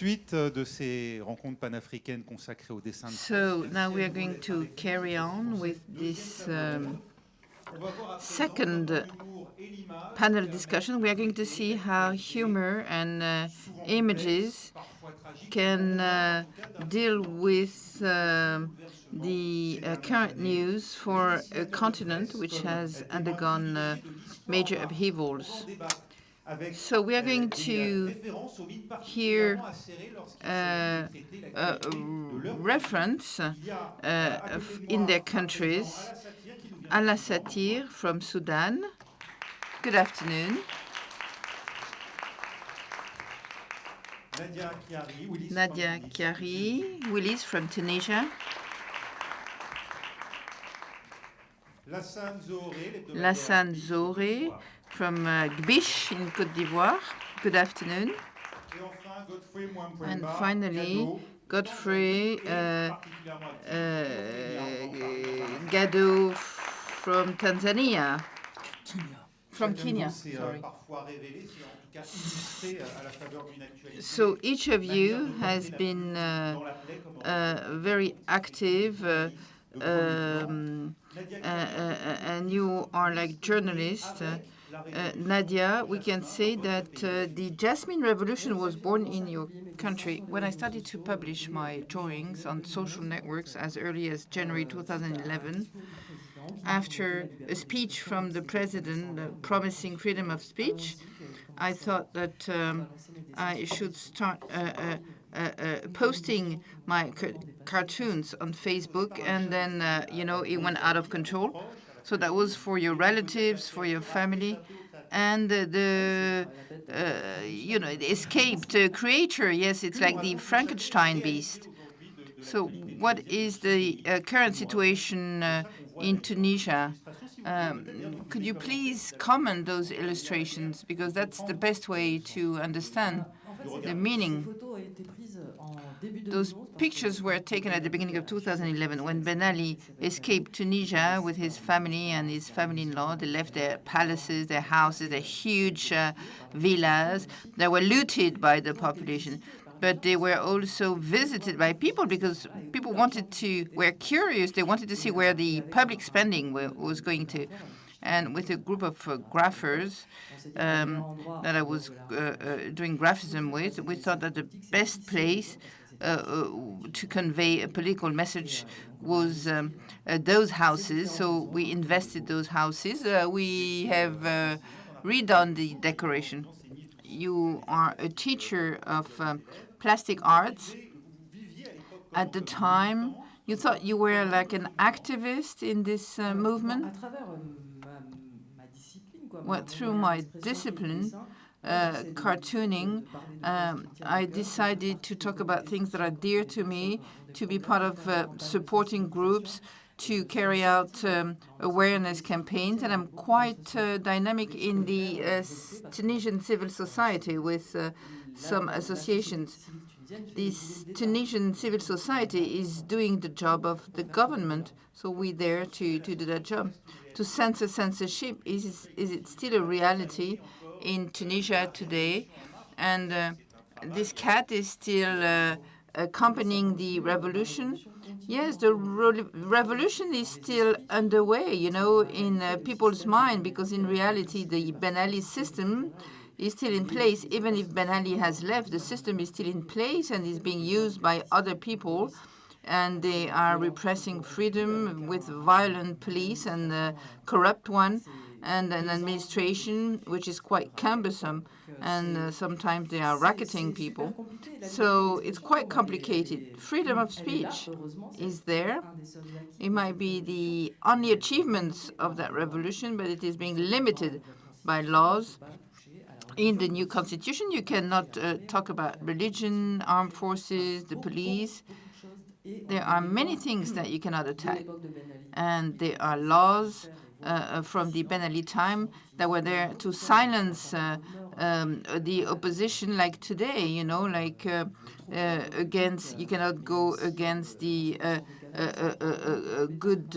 suite de ces rencontres panafricaines consacrées au dessin de presse. So now we are going to carry on with this second panel discussion. We are going to see how humor and images can deal with the current news for a continent which has undergone major upheavals. So we are going to hear reference in their countries. Alaa Satir from Sudan. Good afternoon. Nadia Chiari, Willis from Tunisia. Lassane Zohoré from Gbish in Côte d'Ivoire. Good afternoon. And finally, Godfrey Gado from Tanzania. From Kenya, sorry. So each of you has been very active, and you are like journalists. Nadia, we can say that the Jasmine Revolution was born in your country. When I started to publish my drawings on social networks as early as January 2011, after a speech from the president promising freedom of speech, I thought that I should start posting my cartoons on Facebook, and then, it went out of control. So that was for your relatives, for your family, and the escaped creature. Yes, it's like the Frankenstein beast. So what is the current situation in Tunisia? Could you please comment those illustrations, because that's the best way to understand the meaning. Those pictures were taken at the beginning of 2011 when Ben Ali escaped Tunisia with his family and his family-in-law. They left their palaces, their houses, their huge villas that were looted by the population. But they were also visited by people because people were curious. They wanted to see where the public spending was going to. And with a group of graphers that I was doing graphism with, we thought that the best place to convey a political message was those houses. So we invested those houses. We have redone the decoration. You are a teacher of plastic arts. At the time, you thought you were like an activist in this movement? Well, through my discipline, cartooning, I decided to talk about things that are dear to me, to be part of supporting groups, to carry out awareness campaigns, and I'm quite dynamic in the Tunisian civil society with some associations. This Tunisian civil society is doing the job of the government, so we're there to do that job. To censor censorship, is it still a reality in Tunisia today? And this cat is still accompanying the revolution. Yes, the revolution is still underway, in people's mind, because in reality, the Ben Ali system is still in place. Even if Ben Ali has left, the system is still in place and is being used by other people. And they are repressing freedom with violent police and corrupt one, and an administration which is quite cumbersome, and sometimes they are racketing people. So it's quite complicated. Freedom of speech is there. It might be the only achievements of that revolution, but it is being limited by laws. In the new constitution, you cannot talk about religion, armed forces, the police. There are many things that you cannot attack. And there are laws from the Ben Ali time that were there to silence the opposition, like today, against, you cannot go against the good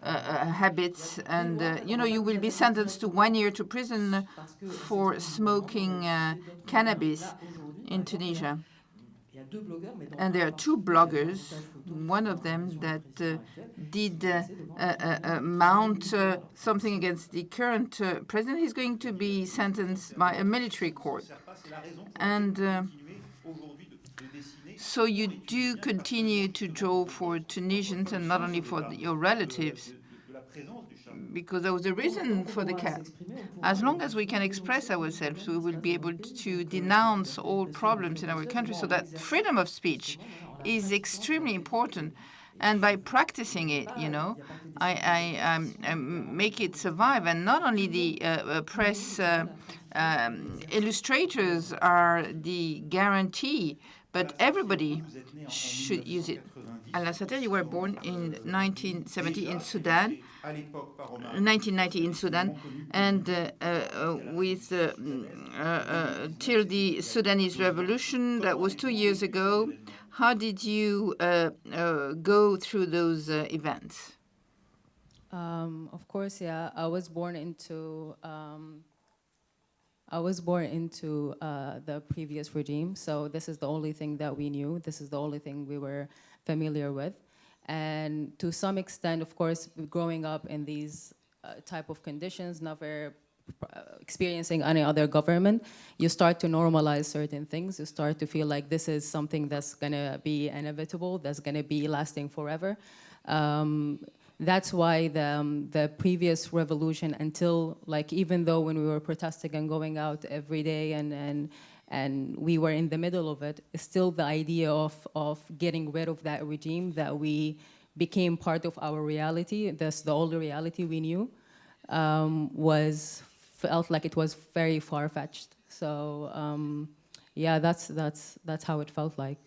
habits, and you will be sentenced to 1 year to prison for smoking cannabis. in Tunisia. And there are two bloggers, one of them that did mount something against the current president. He's going to be sentenced by a military court. And so you do continue to draw for Tunisians and not only for your relatives, because there was a reason for the cap. As long as we can express ourselves, we will be able to denounce all problems in our country. So that freedom of speech is extremely important. And by practicing it, you know, I make it survive. And not only the press illustrators are the guarantee, but everybody should use it. Alaa, Satir, you were born in 1970 in Sudan, 1990 in Sudan, and till the Sudanese revolution, that was 2 years ago. How did you go through those events? Of course, yeah. I was born into the previous regime, so this is the only thing that we knew. This is the only thing we were familiar with. And to some extent, of course, growing up in these type of conditions, never experiencing any other government, you start to normalize certain things. You start to feel like this is something that's gonna be inevitable, that's gonna be lasting forever. That's why the previous revolution, until, like, even though when we were protesting and going out every day and we were in the middle of it, still the idea of getting rid of that regime, that we became part of our reality, that's the older reality we knew, felt like it was very far-fetched. So yeah, that's how it felt like.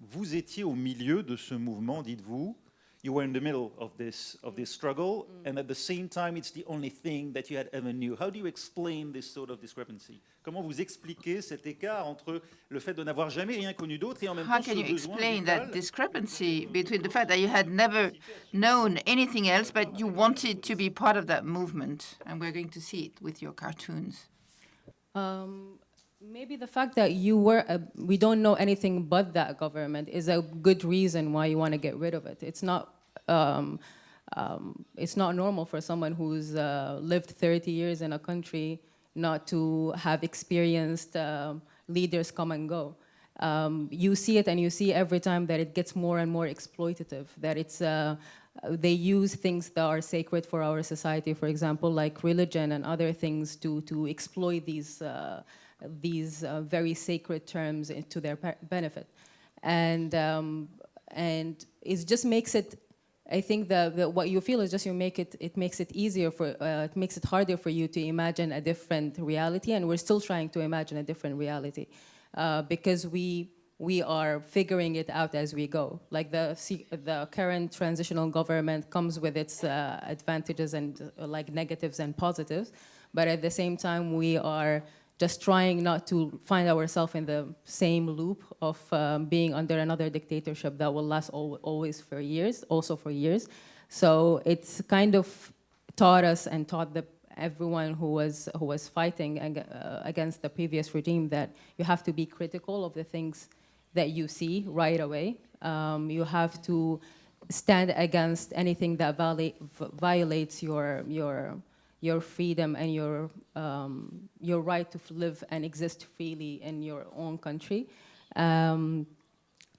Vous étiez au milieu de ce mouvement, dites-vous. You were in the middle of this struggle, and at the same time, it's the only thing that you had ever knew. How do you explain this sort of discrepancy? Comment vous expliquez cet écart entre le fait de n'avoir jamais rien connu d'autre et en même temps ce besoin vital? How can you explain that discrepancy between the fact that you had never known anything else, but you wanted to be part of that movement? And we're going to see it with your cartoons. Maybe the fact that we don't know anything but that government is a good reason why you want to get rid of it. It's not normal for someone who's lived 30 years in a country not to have experienced leaders come and go. You see it, and you see every time that it gets more and more exploitative, that it's they use things that are sacred for our society, for example, like religion and other things, to exploit these very sacred terms to their benefit. And it just makes it, I think that what you feel is just it makes it easier it makes it harder for you to imagine a different reality, and we're still trying to imagine a different reality because we are figuring it out as we go. Like the current transitional government comes with its advantages and like negatives and positives, but at the same time we are just trying not to find ourselves in the same loop of being under another dictatorship that will last always for years, also for years. So it's kind of taught us and taught everyone who was fighting against the previous regime that you have to be critical of the things that you see right away. You have to stand against anything that violates your freedom and your right to live and exist freely in your own country. And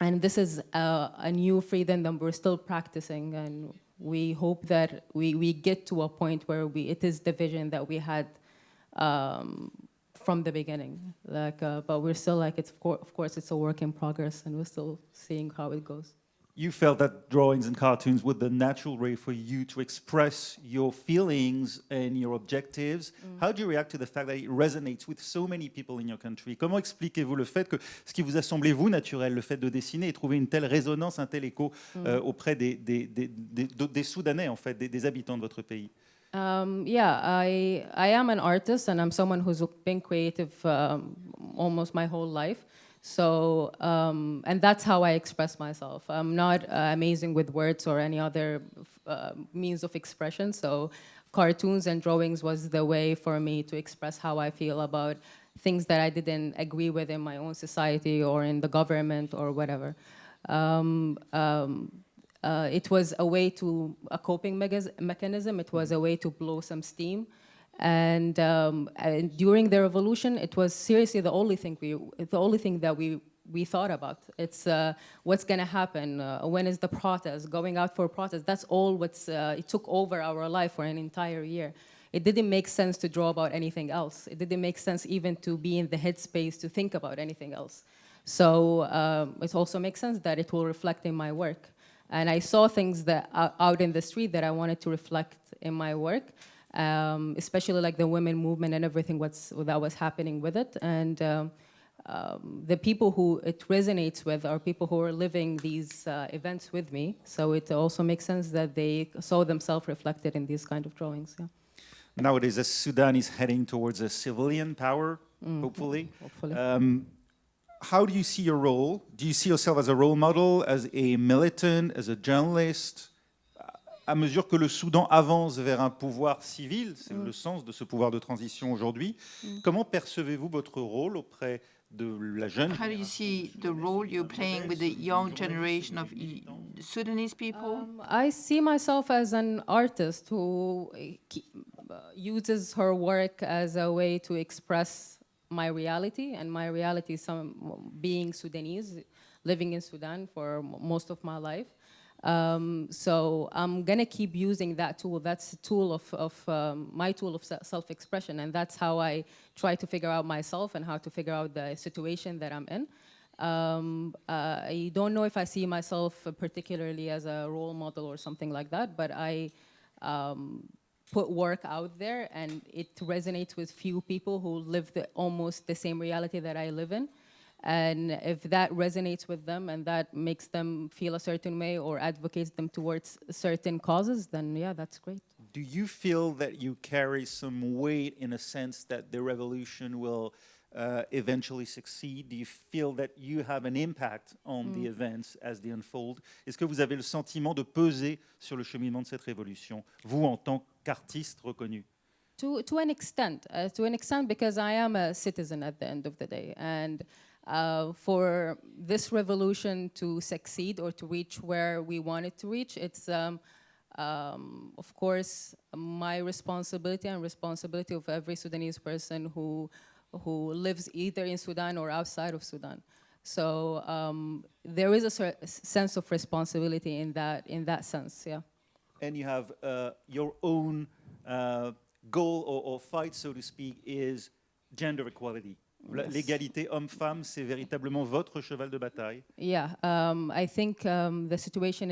this is a new freedom that we're still practicing, and we hope that we get to a point where it is the vision that we had from the beginning. But we're still of course it's a work in progress, and we're still seeing how it goes. You felt that drawings and cartoons were the natural way for you to express your feelings and your objectives. How do you react to the fact that it resonates with so many people in your country? Comment expliquez-vous le fait que ce qui vous a semblé, vous, naturel, le fait de dessiner et trouver une telle résonance, un tel écho auprès des Soudanais, en fait, des habitants de votre pays? Yeah, I am an artist, and I'm someone who's been creative almost my whole life. So, and that's how I express myself. I'm not amazing with words or any other means of expression. So cartoons and drawings was the way for me to express how I feel about things that I didn't agree with in my own society or in the government or whatever. It was a coping mechanism. It was a way to blow some steam. And during the revolution, it was seriously the only thing that we thought about. It's what's going to happen, when is the protest, going out for a protest. That's all it took over our life for an entire year. It didn't make sense to draw about anything else. It didn't make sense even to be in the headspace to think about anything else. So it also makes sense that it will reflect in my work. And I saw things that out in the street that I wanted to reflect in my work, especially like the women movement and everything that was happening with it. And the people who it resonates with are people who are living these events with me. So it also makes sense that they saw themselves reflected in these kind of drawings. Yeah. Nowadays, as Sudan is heading towards a civilian power, hopefully. How do you see your role? Do you see yourself as a role model, as a militant, as a journalist? À mesure que le Soudan avance vers un pouvoir civil, c'est le sens de ce pouvoir de transition aujourd'hui, comment percevez-vous votre rôle auprès de la jeune How do you see the role you're playing with the young generation of Sudanese people? I see myself as an artist who uses her work as a way to express my reality, and my reality is being Sudanese, living in Sudan for most of my life. So I'm gonna keep using that tool. That's a tool my tool of self-expression, and that's how I try to figure out myself and how to figure out the situation that I'm in. I don't know if I see myself particularly as a role model or something like that, but I put work out there, and it resonates with few people who live almost the same reality that I live in. And if that resonates with them and that makes them feel a certain way or advocates them towards certain causes, then yeah, that's great. Do you feel that you carry some weight in a sense that the revolution will eventually succeed? Do you feel that you have an impact on the events as they unfold? Est-ce que vous avez le sentiment de peser sur le cheminement de cette révolution, vous en tant qu'artiste reconnu? To an extent, because I am a citizen at the end of the day, and for this revolution to succeed or to reach where we want it to reach, it's of course my responsibility and responsibility of every Sudanese person who lives either in Sudan or outside of Sudan. So there is a sense of responsibility in that sense, yeah. And you have your own goal or fight, so to speak, is gender equality. Yes. L'égalité homme-femme, c'est véritablement votre cheval de bataille. Yeah, I think the situation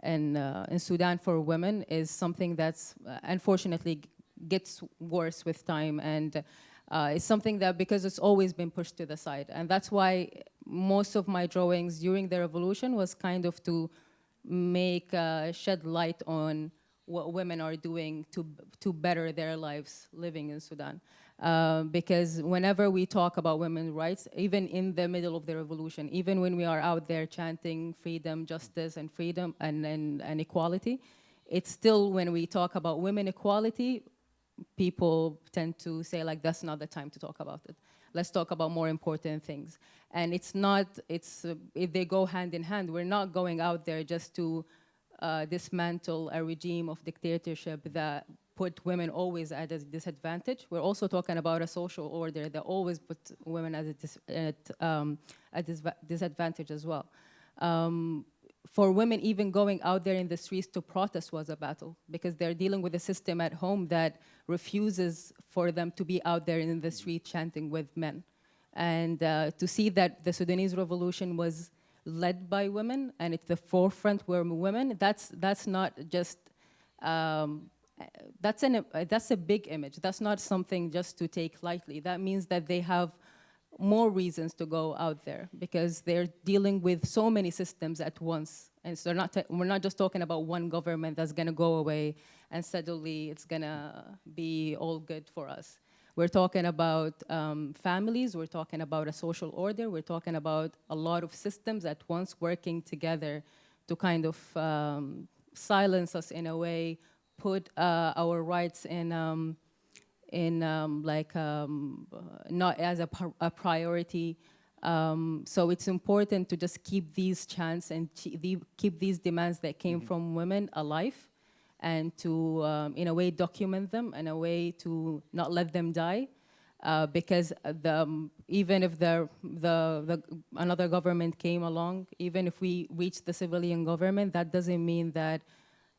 in Sudan for women is something that's unfortunately gets worse with time, and it's something that because it's always been pushed to the side, and that's why most of my drawings during the revolution was kind of to make shed light on what women are doing to better their lives living in Sudan. Because whenever we talk about women's rights, even in the middle of the revolution, even when we are out there chanting freedom, justice, and freedom and equality, it's still when we talk about women equality, people tend to say like, that's not the time to talk about it. Let's talk about more important things. And it's not, if they go hand in hand, we're not going out there just to dismantle a regime of dictatorship that put women always at a disadvantage. We're also talking about a social order that always put women at a disadvantage as well. For women, even going out there in the streets to protest was a battle because they're dealing with a system at home that refuses for them to be out there in the street chanting with men. And to see that the Sudanese revolution was led by women and at the forefront were women, that's not just, that's a big image. That's not something just to take lightly. That means that they have more reasons to go out there because they're dealing with so many systems at once. And so we're not just talking about one government that's gonna go away and suddenly it's gonna be all good for us. We're talking about families, we're talking about a social order, we're talking about a lot of systems at once working together to kind of silence us in a way, put our rights in in not as a priority. So it's important to just keep these chants and keep these demands that came from women alive, and to, in a way, document them, in a way to not let them die. Because even if another government came along, even if we reach the civilian government, that doesn't mean that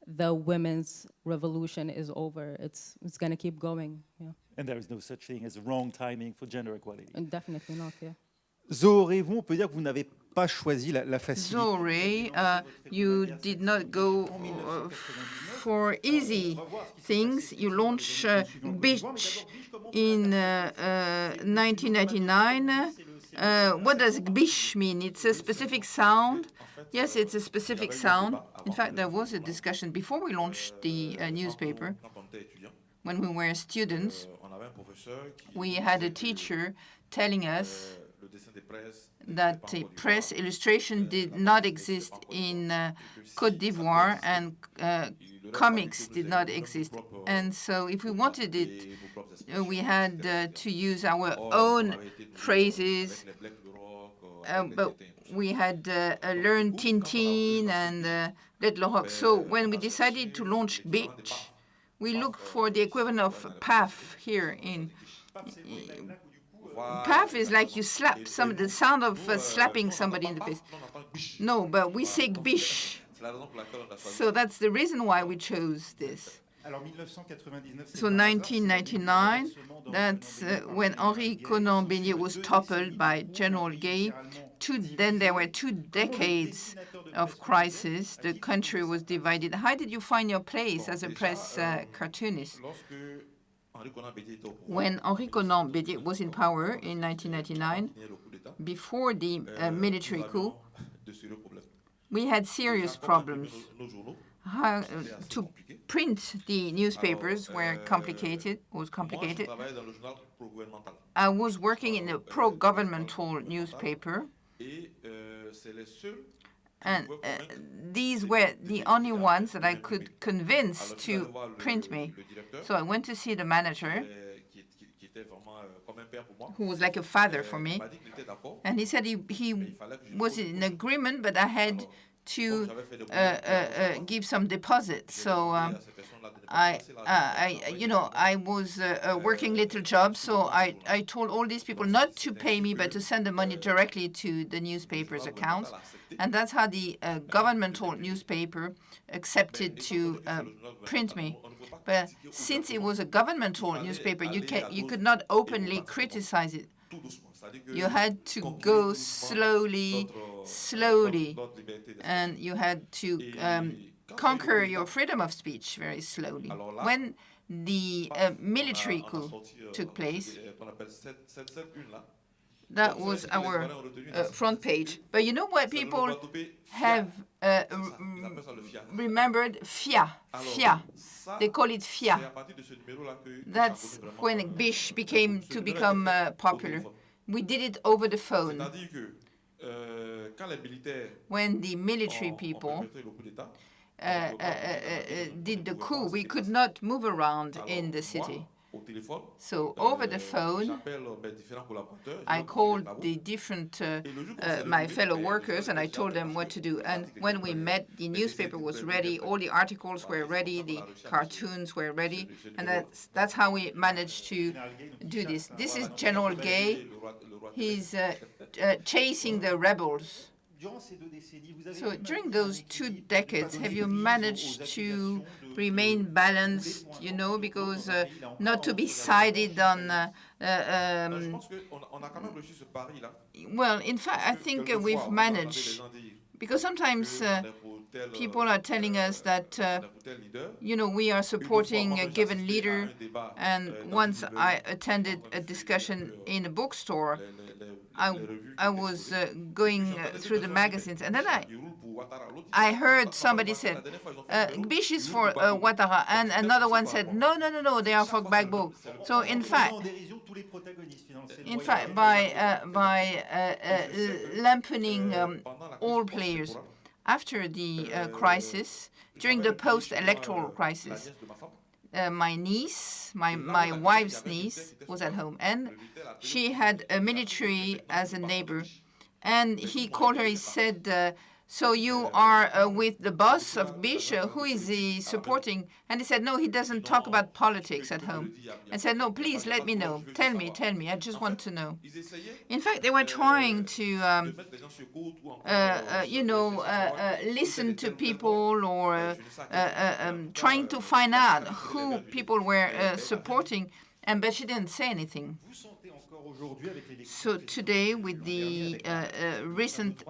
the women's revolution is over. It's going to keep going. Yeah. And there is no such thing as wrong timing for gender equality. And definitely not. Yeah. Zohoré, vous, on peut dire que vous n'avez pas choisi la facilité. Zohoré, you did not go for easy things. You launched Beach in 1999. What does Bish mean? It's a specific sound. Yes, it's a specific sound. In fact, there was a discussion before we launched the newspaper. When we were students, we had a teacher telling us that the press illustration did not exist in Côte d'Ivoire, and comics did not exist. And so if we wanted it, we had to use our own phrases, but we had learned Tintin and Little Rock. So when we decided to launch Beach, we looked for the equivalent of PAF here in... PAF is like you slap the sound of slapping somebody in the face. No, but we say bish. So that's the reason why we chose this. So 1999, that's when Henri Conan Bélier was toppled by General Gay. Then there were 2 decades of crisis. The country was divided. How did you find your place as a press cartoonist? When Henri Conan Bélier was in power in 1999, before the military coup, we had serious problems. To print the newspapers was complicated. I was working in a pro-governmental newspaper, and these were the only ones that I could convince to print me. So I went to see the manager, who was like a father for me, and he said he was in agreement, but I had to give some deposits. So I was working little jobs, so I told all these people not to pay me, but to send the money directly to the newspaper's accounts. And that's how the governmental newspaper accepted to print me. But since it was a governmental newspaper, you could not openly criticize it. You had to go slowly, and you had to conquer your freedom of speech very slowly. When the military coup took place, that was our front page. But you know what people have remembered? FIA. They call it FIA. That's when Bish became popular. We did it over the phone. When the military people did the coup, we could not move around in the city. So over the phone, I called the different my fellow workers, and I told them what to do. And when we met, the newspaper was ready, all the articles were ready, the cartoons were ready, and that's how we managed to do this. This is General Gay. He's chasing the rebels. So during those 2 decades, have you managed to remain balanced, because not to be sided on... well, in fact, I think we've managed, because sometimes people are telling us that, we are supporting a given leader, and once I attended a discussion in a bookstore, I was going through the magazines, and then I heard somebody said, Bish is for Ouattara, and another one said, no, they are for Gbagbo. So in fact, by lamponing all players, after the crisis, during the post-electoral crisis, my niece, my wife's niece, was at home, and she had a military as a neighbor. And he called her, he said, so you are with the boss of Bish, who is he supporting? And he said, no, he doesn't talk about politics at home. I said, no, please let me know. Tell me, I just want to know. In fact, they were trying to, listen to people or trying to find out who people were supporting, but she didn't say anything. So today, with the recent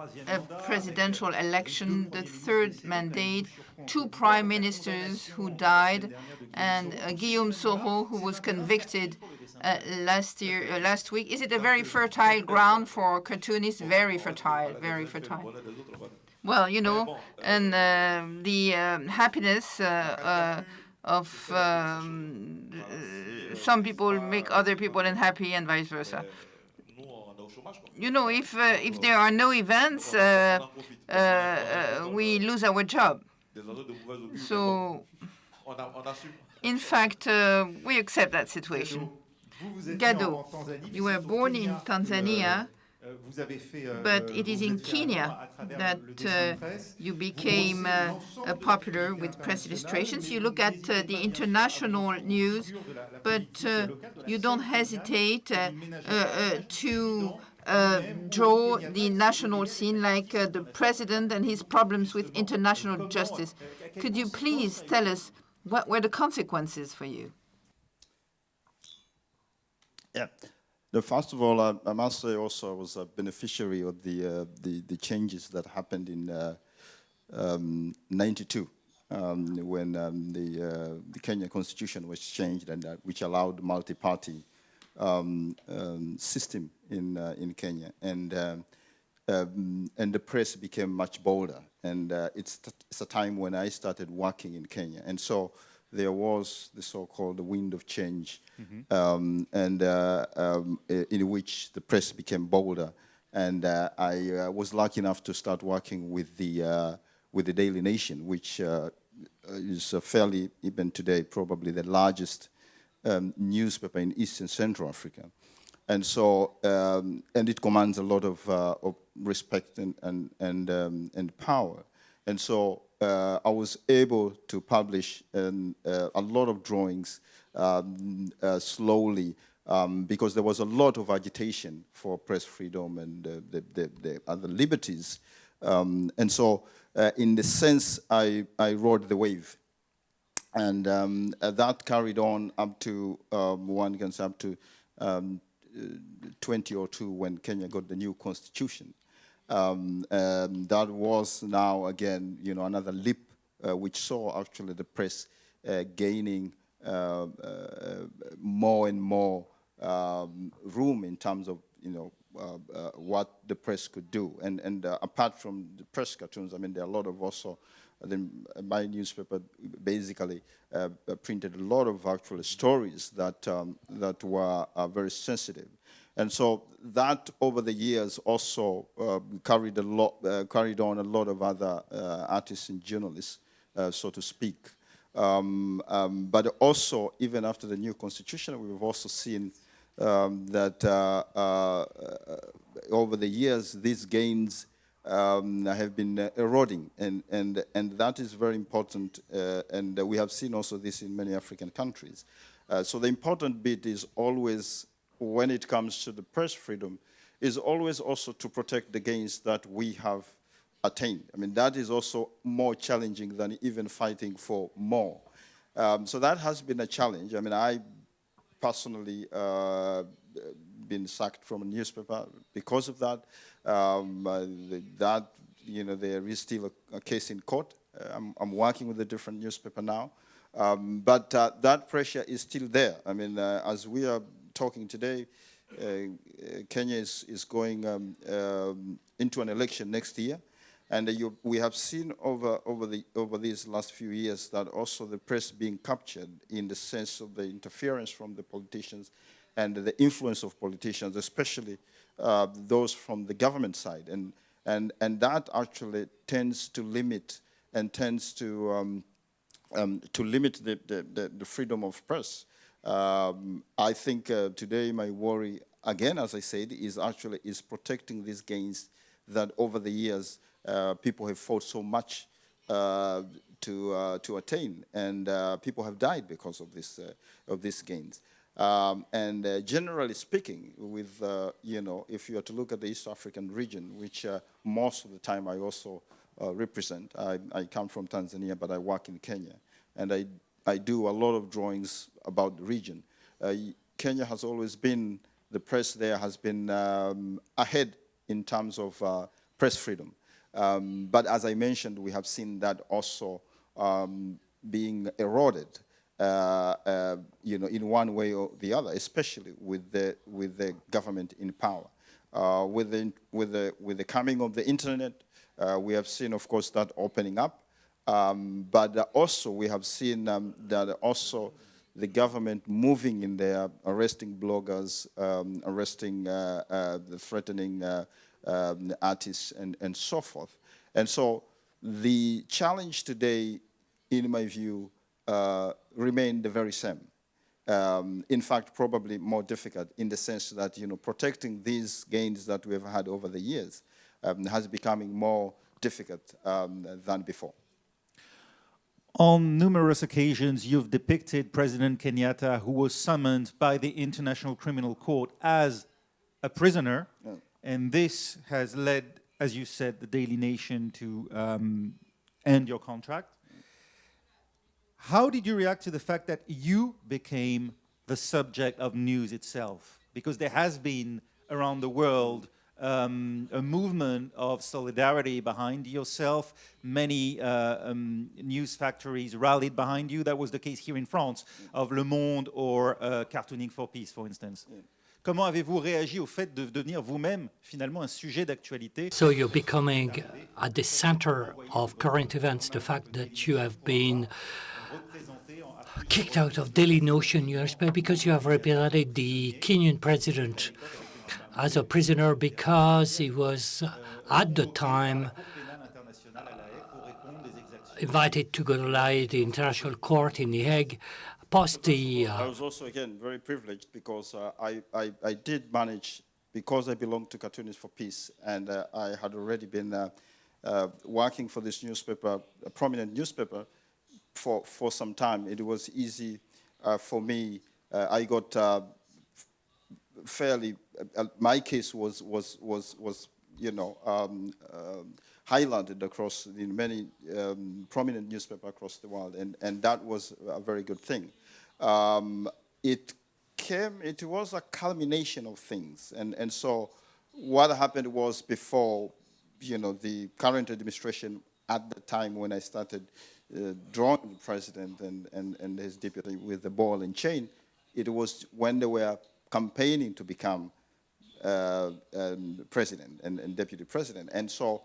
presidential election, the third mandate, 2 prime ministers who died, and Guillaume Soro, who was convicted last week. Is it a very fertile ground for cartoonists? Very fertile, very fertile. Well, and the happiness of some people make other people unhappy and vice versa. If there are no events, we lose our job. So, in fact, we accept that situation. Gado, you were born in Tanzania, but it is in Kenya that you became popular with press illustrations. You look at the international news, but you don't hesitate to draw the national scene, like the president and his problems with international justice. Could you please tell us what were the consequences for you? Yeah. First of all, I must say also I was a beneficiary of the changes that happened in '92 when the Kenya constitution was changed, and which allowed multi-party system in Kenya, and the press became much bolder, and it's a time when I started working in Kenya, and so there was the so-called wind of change, in which the press became bolder, and I was lucky enough to start working with the Daily Nation, which is fairly, even today, probably the largest newspaper in East and Central Africa, and so and it commands a lot of respect and power, and so I was able to publish a lot of drawings slowly because there was a lot of agitation for press freedom and the other liberties. And so in the sense, I rode the wave. And that carried on up to, one can say up to 2002 when Kenya got the new constitution. That was now again, another leap, which saw actually the press gaining more and more room in terms of, what the press could do. And apart from the press cartoons, I mean, there are a lot of also, my newspaper basically printed a lot of actual stories that were very sensitive. And so that over the years also carried on a lot of other artists and journalists, so to speak. But also, even after the new constitution, we've also seen that over the years, these gains have been eroding, and that is very important, and we have seen also this in many African countries. So the important bit is always, when it comes to the press freedom, is always also to protect the gains that we have attained. I mean, that is also more challenging than even fighting for more. So that has been a challenge. I mean, I personally been sacked from a newspaper because of that. There is still a case in court. I'm working with a different newspaper now. But that pressure is still there. I mean, as we are talking today, Kenya is going into an election next year, and we have seen over these last few years that also the press being captured in the sense of the interference from the politicians and the influence of politicians, especially those from the government side, and that actually tends to limit and tends to to limit the freedom of press. I think today my worry, again, as I said, is protecting these gains that over the years people have fought so much to attain, and people have died because of these gains. Generally speaking, with if you are to look at the East African region, which most of the time I also represent, I come from Tanzania, but I work in Kenya, and I do a lot of drawings about the region. Kenya has always been, the press there has been ahead in terms of press freedom. But as I mentioned, we have seen that also being eroded, in one way or the other, especially with the government in power. With the coming of the internet, we have seen, of course, that opening up. But also we have seen that also the government moving in there, arresting bloggers, arresting, threatening artists, and so forth. And so the challenge today, in my view, remain the very same. In fact, probably more difficult in the sense that, protecting these gains that we have had over the years has becoming more difficult than before. On numerous occasions, you've depicted President Kenyatta, who was summoned by the International Criminal Court as a prisoner, and this has led, as you said, the Daily Nation to end your contract. How did you react to the fact that you became the subject of news itself? Because there has been, around the world, a movement of solidarity behind yourself. Many news factories rallied behind you. That was the case here in France, of Le Monde or Cartooning for Peace, for instance. Comment avez-vous réagi au fait de devenir vous-même, finalement, un sujet d'actualité? So you're becoming at the center of current events. The fact that you have been kicked out of Daily Nation newspaper because you have represented the Kenyan president as a prisoner because he was, at the time, invited to go to lie the International Court in The Hague, post the... I was also, again, very privileged because I did manage, because I belonged to Cartoonists for Peace, and I had already been working for this newspaper, a prominent newspaper, for some time. It was easy for me. I got fairly, my case was highlighted across in many prominent newspapers across the world, and that was a very good thing. It was a culmination of things, and so what happened was, before, the current administration, at the time when I started drawing the president and his deputy with the ball and chain, it was when they were campaigning to become president and deputy president. And so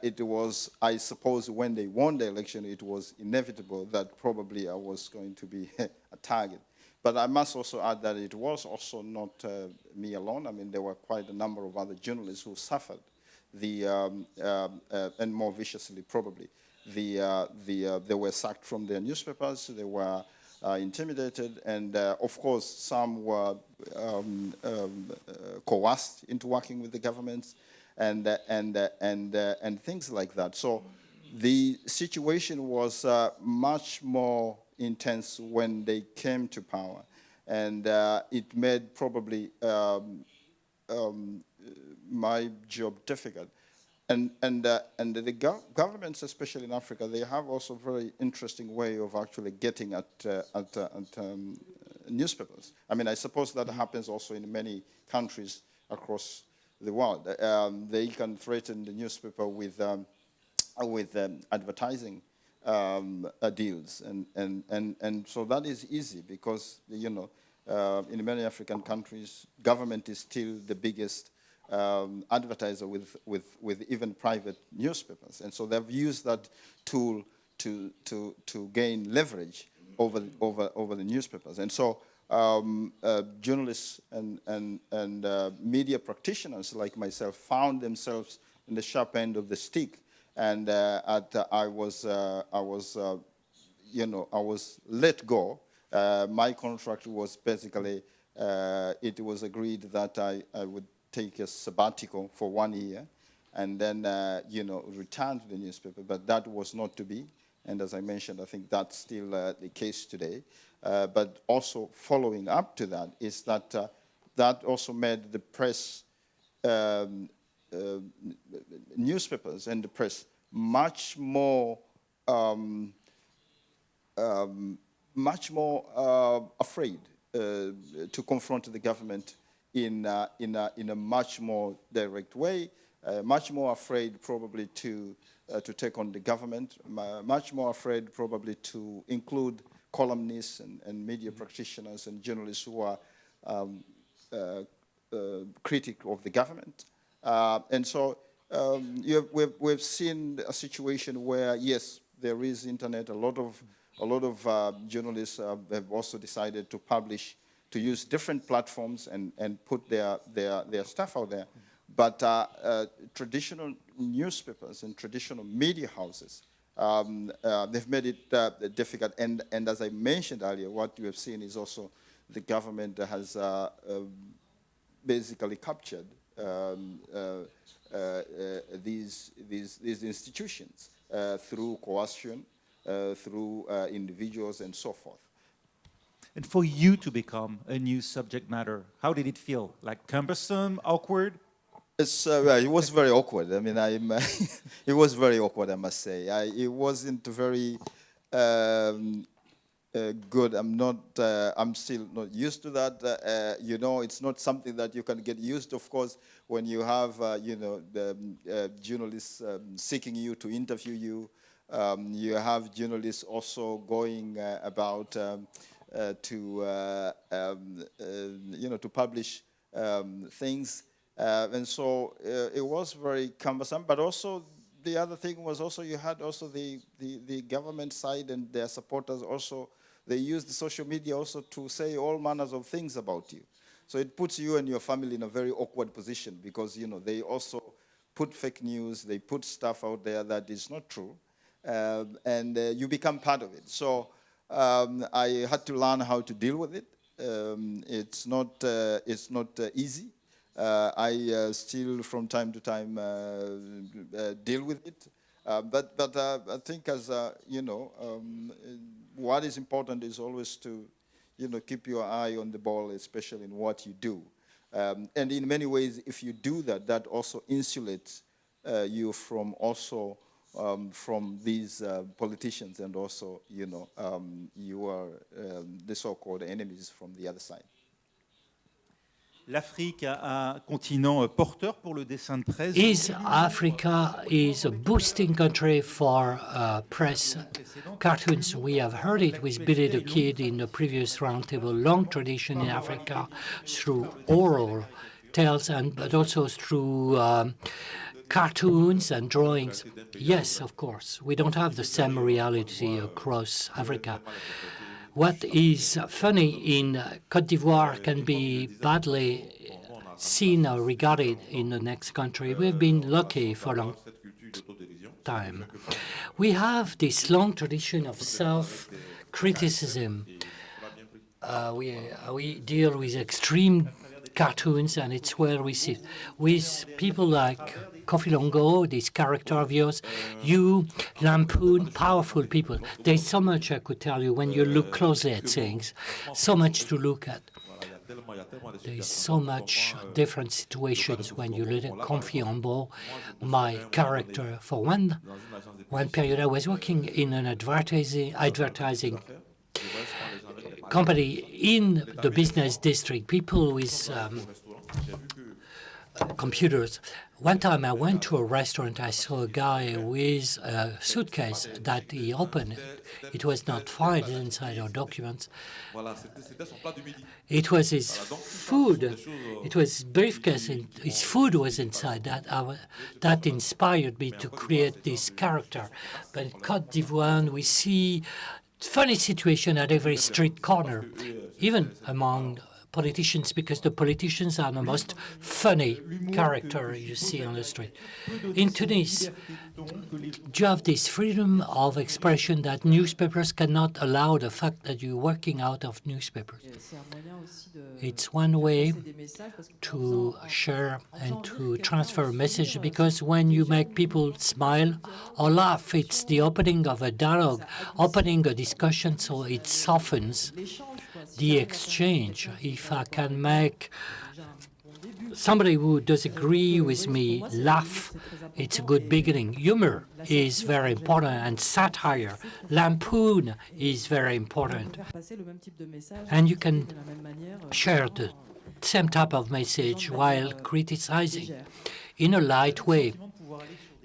it was, I suppose, when they won the election, it was inevitable that probably I was going to be a target. But I must also add that it was also not me alone. I mean, there were quite a number of other journalists who suffered and more viciously probably. They were sacked from their newspapers, they were intimidated, and of course some were coerced into working with the governments, and things like that. So the situation was much more intense when they came to power, and it made probably my job difficult. And the governments, especially in Africa, they have also a very interesting way of actually getting at newspapers. I mean, I suppose that happens also in many countries across the world. They can threaten the newspaper with advertising deals, and so that is easy because in many African countries, government is still the biggest advertiser with even private newspapers, and so they've used that tool to gain leverage over the newspapers. And so journalists and media practitioners like myself found themselves in the sharp end of the stick, and I was I was let go. My contract was basically, it was agreed that I would take a sabbatical for 1 year and then, return to the newspaper, but that was not to be. And as I mentioned, I think that's still the case today. But also following up to that is that that also made the press, newspapers and the press much more afraid to confront the government in a much more direct way, much more afraid probably to take on the government, much more afraid probably to include columnists and media practitioners and journalists who are critic of the government. And so we've seen a situation where, yes, there is internet. A lot of journalists have also decided to publish, to use different platforms and put their stuff out there. But traditional newspapers and traditional media houses, they've made it difficult. And as I mentioned earlier, what you have seen is also the government has basically captured these institutions through coercion, through individuals, and so forth. And for you to become a new subject matter, how did it feel? Like cumbersome, awkward? It was very awkward. I mean, it was very awkward, I must say. It wasn't very good. I'm still not used to that. It's not something that you can get used to, of course, when you have, the journalists seeking you to interview you. You have journalists also going about to publish things. And so it was very cumbersome, but also the other thing was also you had also the government side and their supporters also, they used the social media also to say all manners of things about you. So it puts you and your family in a very awkward position because, they also put fake news, they put stuff out there that is not true, and you become part of it. So I had to learn how to deal with it. It's not easy. I still, from time to time, deal with it. But I think, as what is important is always to, keep your eye on the ball, especially in what you do. And in many ways, if you do that, that also insulates you from also from these politicians, and also, you are the so-called enemies from the other side. L'Afrique a un continent porteur pour le dessin de presse. Is Africa is a boosting country for press cartoons. We have heard it with Billy the Kid in the previous roundtable. Long tradition in Africa through oral tales, but also through cartoons and drawings. Yes, of course. We don't have the same reality across Africa. What is funny in Côte d'Ivoire can be badly seen or regarded in the next country. We've been lucky for a long time. We have this long tradition of self-criticism. We deal with extreme cartoons, and it's well received. With people like Kofi Longo, this character of yours, you lampoon powerful people. There's so much I could tell you when you look closely at things, so much to look at. There's so much different situations when you look at Kofi Longo, my character. For one period, I was working in an advertising company in the business district, people with computers. One time I went to a restaurant, I saw a guy with a suitcase that he opened. It was not filed inside our documents. It was his food. It was his briefcase, and his food was inside. That inspired me to create this character. But in Côte d'Ivoire, we see funny situation at every street corner, even among politicians, because the politicians are the most funny character you see on the street. In Tunis, you have this freedom of expression that newspapers cannot allow the fact that you're working out of newspapers. It's one way to share and to transfer a message, because when you make people smile or laugh, it's the opening of a dialogue, opening a discussion, so it softens the exchange. If I can make somebody who disagree with me laugh, it's a good beginning. Humor is very important, and satire, lampoon is very important. And you can share the same type of message while criticizing in a light way.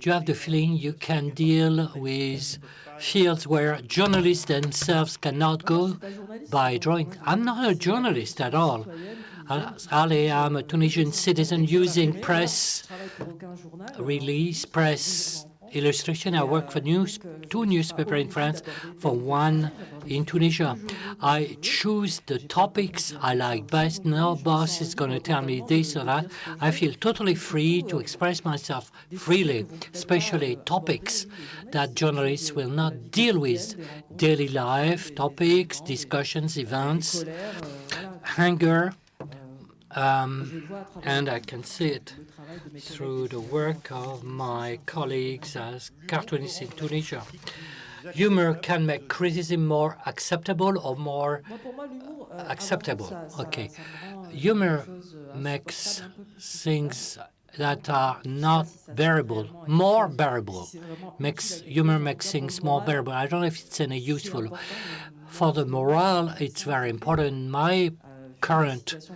You have the feeling you can deal with fields where journalists themselves cannot go by drawing. I'm not a journalist at all. Alaa, I'm a Tunisian citizen using press release, press illustration. I work for two newspapers in France, for one in Tunisia. I choose the topics I like best. No boss is going to tell me this or that. I feel totally free to express myself freely, especially topics that journalists will not deal with. Daily life topics, discussions, events, hunger. And I can see it through the work of my colleagues as cartoonists in Tunisia. Humor can make criticism more acceptable or more acceptable. Okay. Humor makes things that are not bearable more bearable. Humor makes things more bearable. I don't know if it's any useful. For the morale, it's very important. My current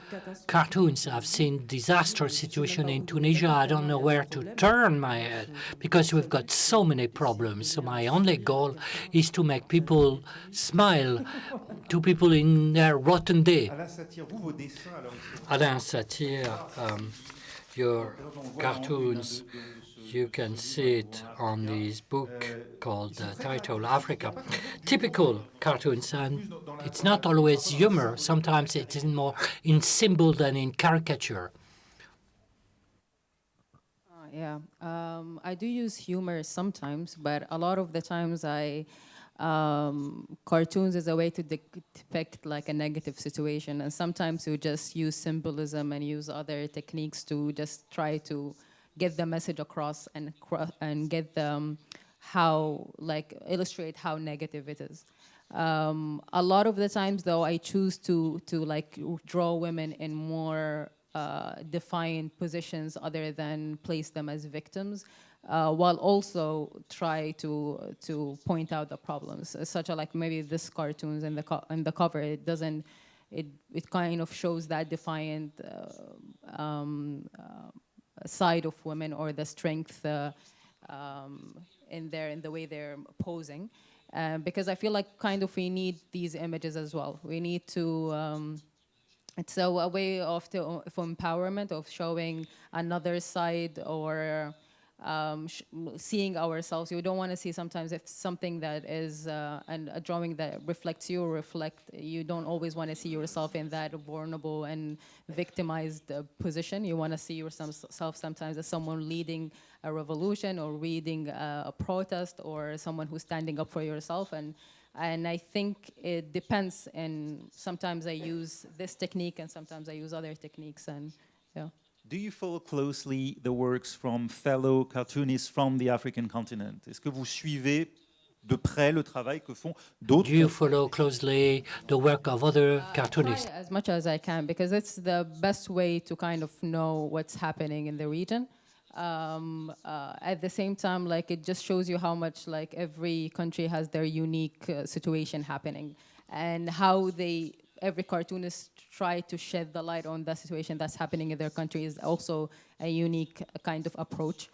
cartoons, I've seen disastrous situation in Tunisia. I don't know where to turn my head because we've got so many problems. So my only goal is to make people smile, to people in their rotten day. Alaa, Satir, your cartoons, you can see it on this book called title Africa. Typical cartoons, and it's not always humor. Sometimes it is more in symbol than in caricature. Yeah, I do use humor sometimes, but a lot of the times cartoons is a way to depict like a negative situation, and sometimes you just use symbolism and use other techniques to just try to get the message across and get them illustrate how negative it is. A lot of the times, though, I choose to draw women in more defined positions other than place them as victims, while also try to point out the problems, such as maybe this cartoons and the cover. It kind of shows that defiant side of women, or the strength in the way they're posing, because I feel like kind of we need these images as well. We need to. It's a way of empowerment, of showing another side, or seeing ourselves. You don't want to see sometimes if something that is and a drawing that reflects you, you don't always want to see yourself in that vulnerable and victimized position. You want to see yourself sometimes as someone leading a revolution, or leading a protest, or someone who's standing up for yourself. And I think it depends, and sometimes I use this technique and sometimes I use other techniques, and yeah. Do you follow closely the works from fellow cartoonists from the African continent? Est-ce que vous suivez de près le travail que font d'autres? Do you follow closely the work of other cartoonists? As much as I can, because it's the best way to kind of know what's happening in the region. At the same time, it just shows you how much every country has their unique situation happening, and how every cartoonist try to shed the light on the situation that's happening in their country is also a unique kind of approach.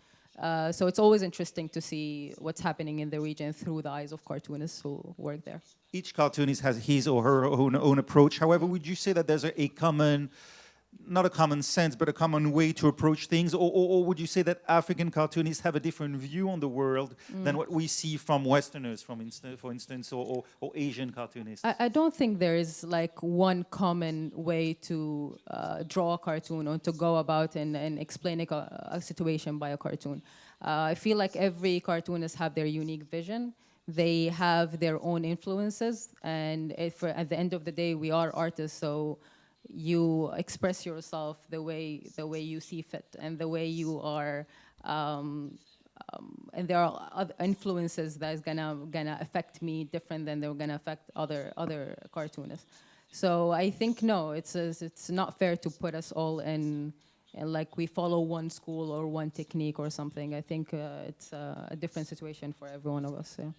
So it's always interesting to see what's happening in the region through the eyes of cartoonists who work there. Each cartoonist has his or her own approach. However, would you say that there's a common not a common sense, but a common way to approach things? Or would you say that African cartoonists have a different view on the world than what we see from Westerners, for instance, or Asian cartoonists? I don't think there is like one common way to draw a cartoon or to go about and explain a situation by a cartoon. I feel like every cartoonist have their unique vision. They have their own influences, and at the end of the day, we are artists, so you express yourself the way you see fit and the way you are, and there are other influences that's gonna affect me different than they're gonna affect other cartoonists. So I think no, it's not fair to put us all in and like we follow one school or one technique or something. I think it's a different situation for every one of us. Yeah.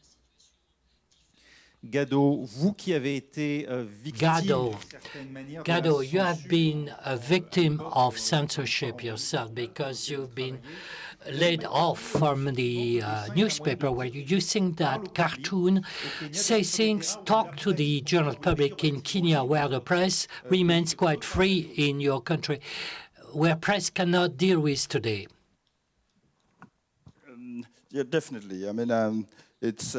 Gado, vous qui avez été victime Gado, d'une certaine manière de Gado, la you have censure been a victim of censorship yourself because you've been laid off from the newspaper where you're using that cartoon, say things, talk to the general public in Kenya where the press remains quite free in your country, where press cannot deal with today. Yeah, definitely. I mean, it's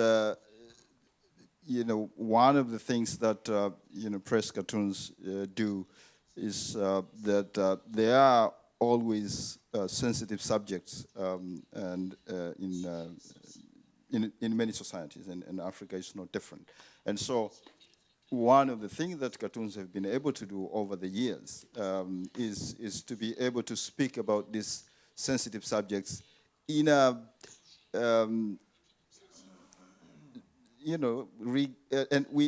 one of the things that press cartoons do is that they are always sensitive subjects, and in many societies, and Africa is no different. And so, one of the things that cartoons have been able to do over the years is to be able to speak about these sensitive subjects in a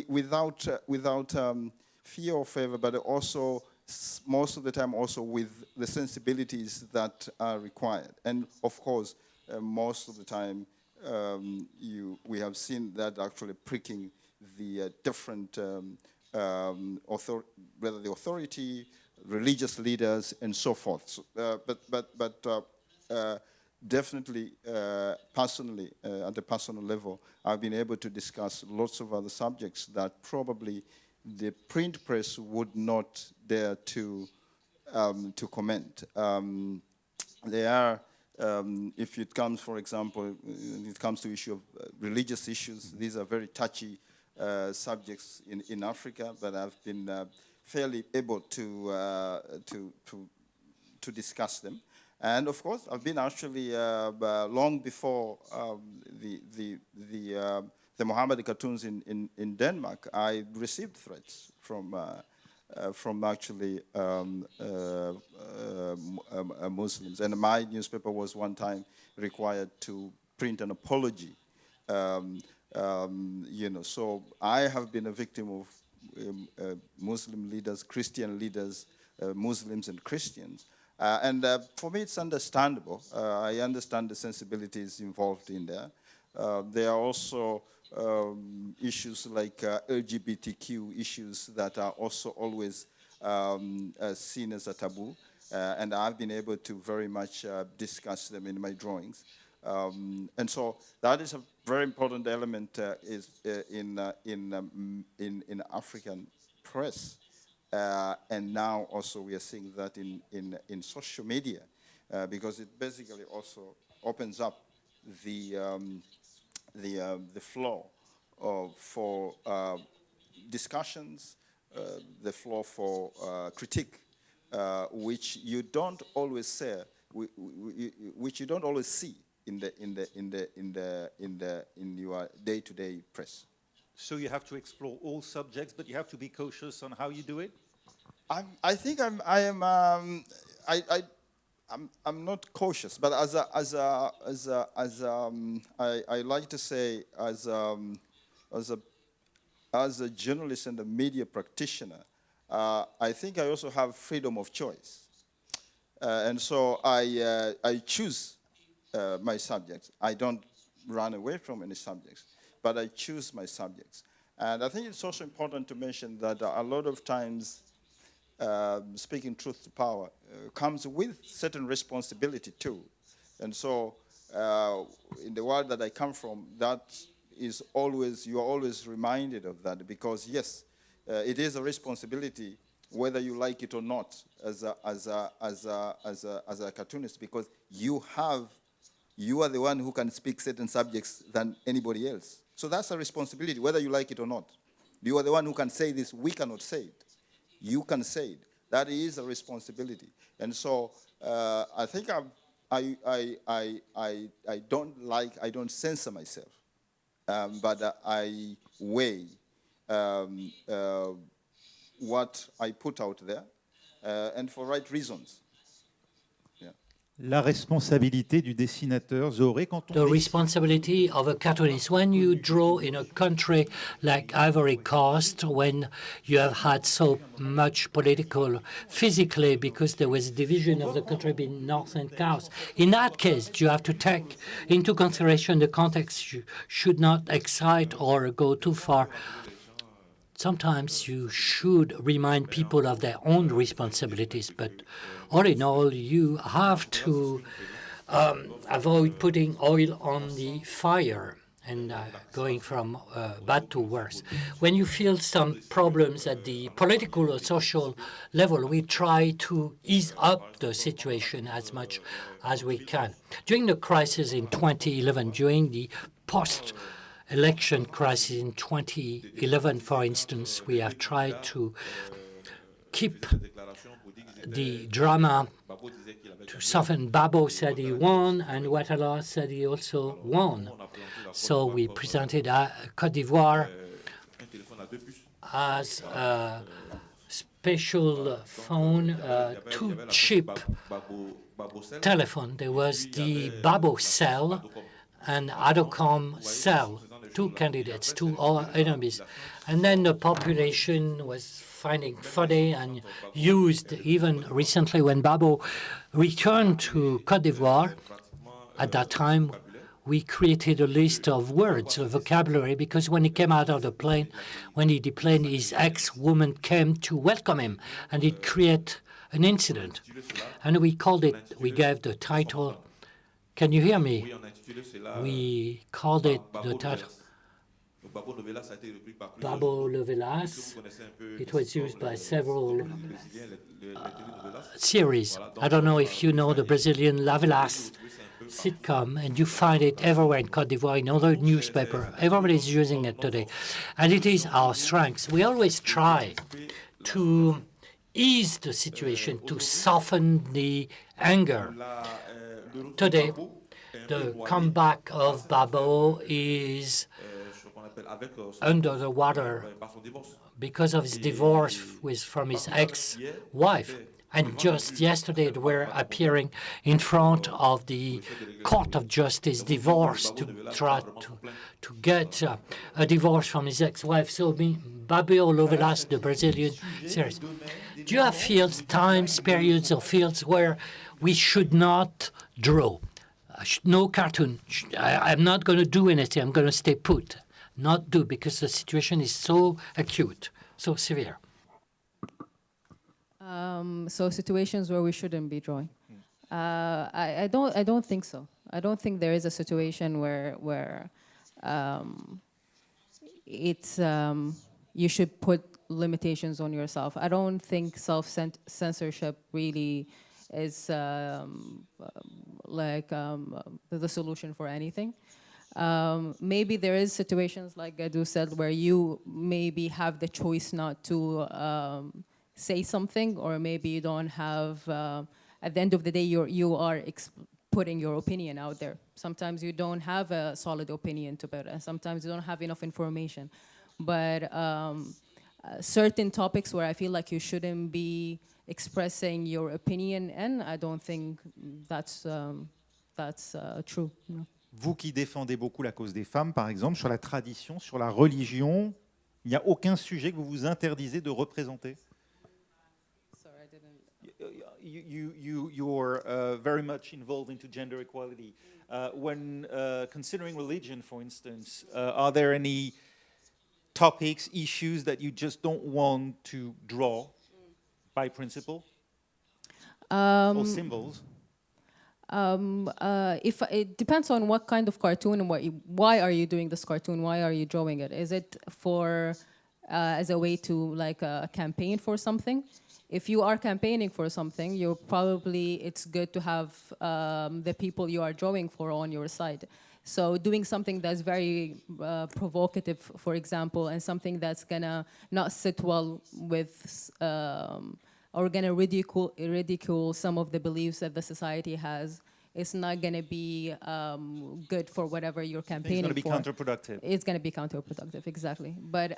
without fear or favor, but also most of the time also with the sensibilities that are required. And of course, most of the time we have seen that actually pricking the different whether the authority, religious leaders, and so forth. So, but definitely, personally, at the personal level, I've been able to discuss lots of other subjects that probably the print press would not dare to comment. They are, if it comes, for example, it comes to issue of religious issues, these are very touchy subjects in Africa, but I've been fairly able to discuss them. And of course, I've been actually long before the Mohammed cartoons in Denmark. I received threats from actually Muslims, and my newspaper was one time required to print an apology. So I have been a victim of Muslim leaders, Christian leaders, Muslims and Christians. And for me, it's understandable. I understand the sensibilities involved in there. There are also issues like LGBTQ issues that are also always seen as a taboo. And I've been able to very much discuss them in my drawings. And so that is a very important element in African press. And now also we are seeing that in social media, because it basically also opens up the floor for discussions, the floor for critique, which you don't always say, which you don't always see in your day-to-day press. So you have to explore all subjects, but you have to be cautious on how you do it? I think I'm not cautious, but I like to say as a journalist and a media practitioner, I think I also have freedom of choice, and so I choose my subjects. I don't run away from any subjects, but I choose my subjects. And I think it's also important to mention that a lot of times speaking truth to power comes with certain responsibility too. And so in the world that I come from, that is always, you are always reminded of that, because yes, it is a responsibility whether you like it or not, as a cartoonist, because you are the one who can speak certain subjects than anybody else. So that's a responsibility, whether you like it or not. You are the one who can say this. We cannot say it. You can say it. That is a responsibility. And so I think I don't censor myself, but I weigh what I put out there, and for right reasons. La responsabilité du dessinateur, Zohoré, quand on The responsibility of a cartoonist. When you draw in a country like Ivory Coast, when you have had so much political, physically, because there was a division of the country between North and South, in that case, you have to take into consideration the context. You should not excite or go too far. Sometimes you should remind people of their own responsibilities, but all in all, you have to avoid putting oil on the fire and going from bad to worse. When you feel some problems at the political or social level, we try to ease up the situation as much as we can. During the crisis in 2011, during the post-election crisis in 2011, for instance, we have tried to keep the drama to soften. Babo said he won, and Alaa said he also won. So we presented Côte d'Ivoire as a special phone, too cheap telephone. There was the Babo cell and Adocom cell, two candidates, two enemies. And then the population was finding funny and used, even recently when Babo returned to Côte d'Ivoire, at that time, we created a list of words, a vocabulary, because when he came out of the plane, when he deplaned, his ex-woman came to welcome him, and it created an incident. And we called it, we gave the title, can you hear me? We called it the title, Babo Levelas. It was used by several series. I don't know if you know the Brazilian Lavelas sitcom, and you find it everywhere in Côte d'Ivoire, in other newspapers. Everybody's using it today. And it is our strength. We always try to ease the situation, to soften the anger. Today, the comeback of Babo is under the water because of his divorce from his ex-wife. And just yesterday, they were appearing in front of the Court of Justice, divorce, to try to get a divorce from his ex-wife. So, Babo Levelas, the Brazilian series. Do you have fields, times, periods, or fields where we should not draw? No cartoon. I'm not going to do anything. I'm going to stay put. Not do, because the situation is so acute, so severe. So situations where we shouldn't be drawing. I don't think so. I don't think there is a situation where it's you should put limitations on yourself. I don't think self-censorship really is the solution for anything. Maybe there is situations like Gado said where you maybe have the choice not to say something, or maybe you don't have, at the end of the day, you are putting your opinion out there. Sometimes you don't have a solid opinion to put, and sometimes you don't have enough information. But certain topics where I feel like you shouldn't be expressing your opinion, and I don't think that's true. No. Vous qui défendez beaucoup la cause des femmes, par exemple, sur la tradition, sur la religion, il n'y a aucun sujet que vous vous interdisez de représenter? Sorry, I didn't. You're very much involved into gender equality. When considering religion, for instance, are there any topics, issues that you just don't want to draw by principle? Or symbols? If it depends on what kind of cartoon and why are you doing this cartoon? Why are you drawing it? Is it for as a way to like campaign for something. If you are campaigning for something, it's good to have the people you are drawing for on your side. So doing something that's very provocative, for example, and something that's gonna not sit well with or gonna ridicule some of the beliefs that the society has, it's not going to be good for whatever you're campaigning for. It's going to be counterproductive. It's going to be counterproductive, exactly. But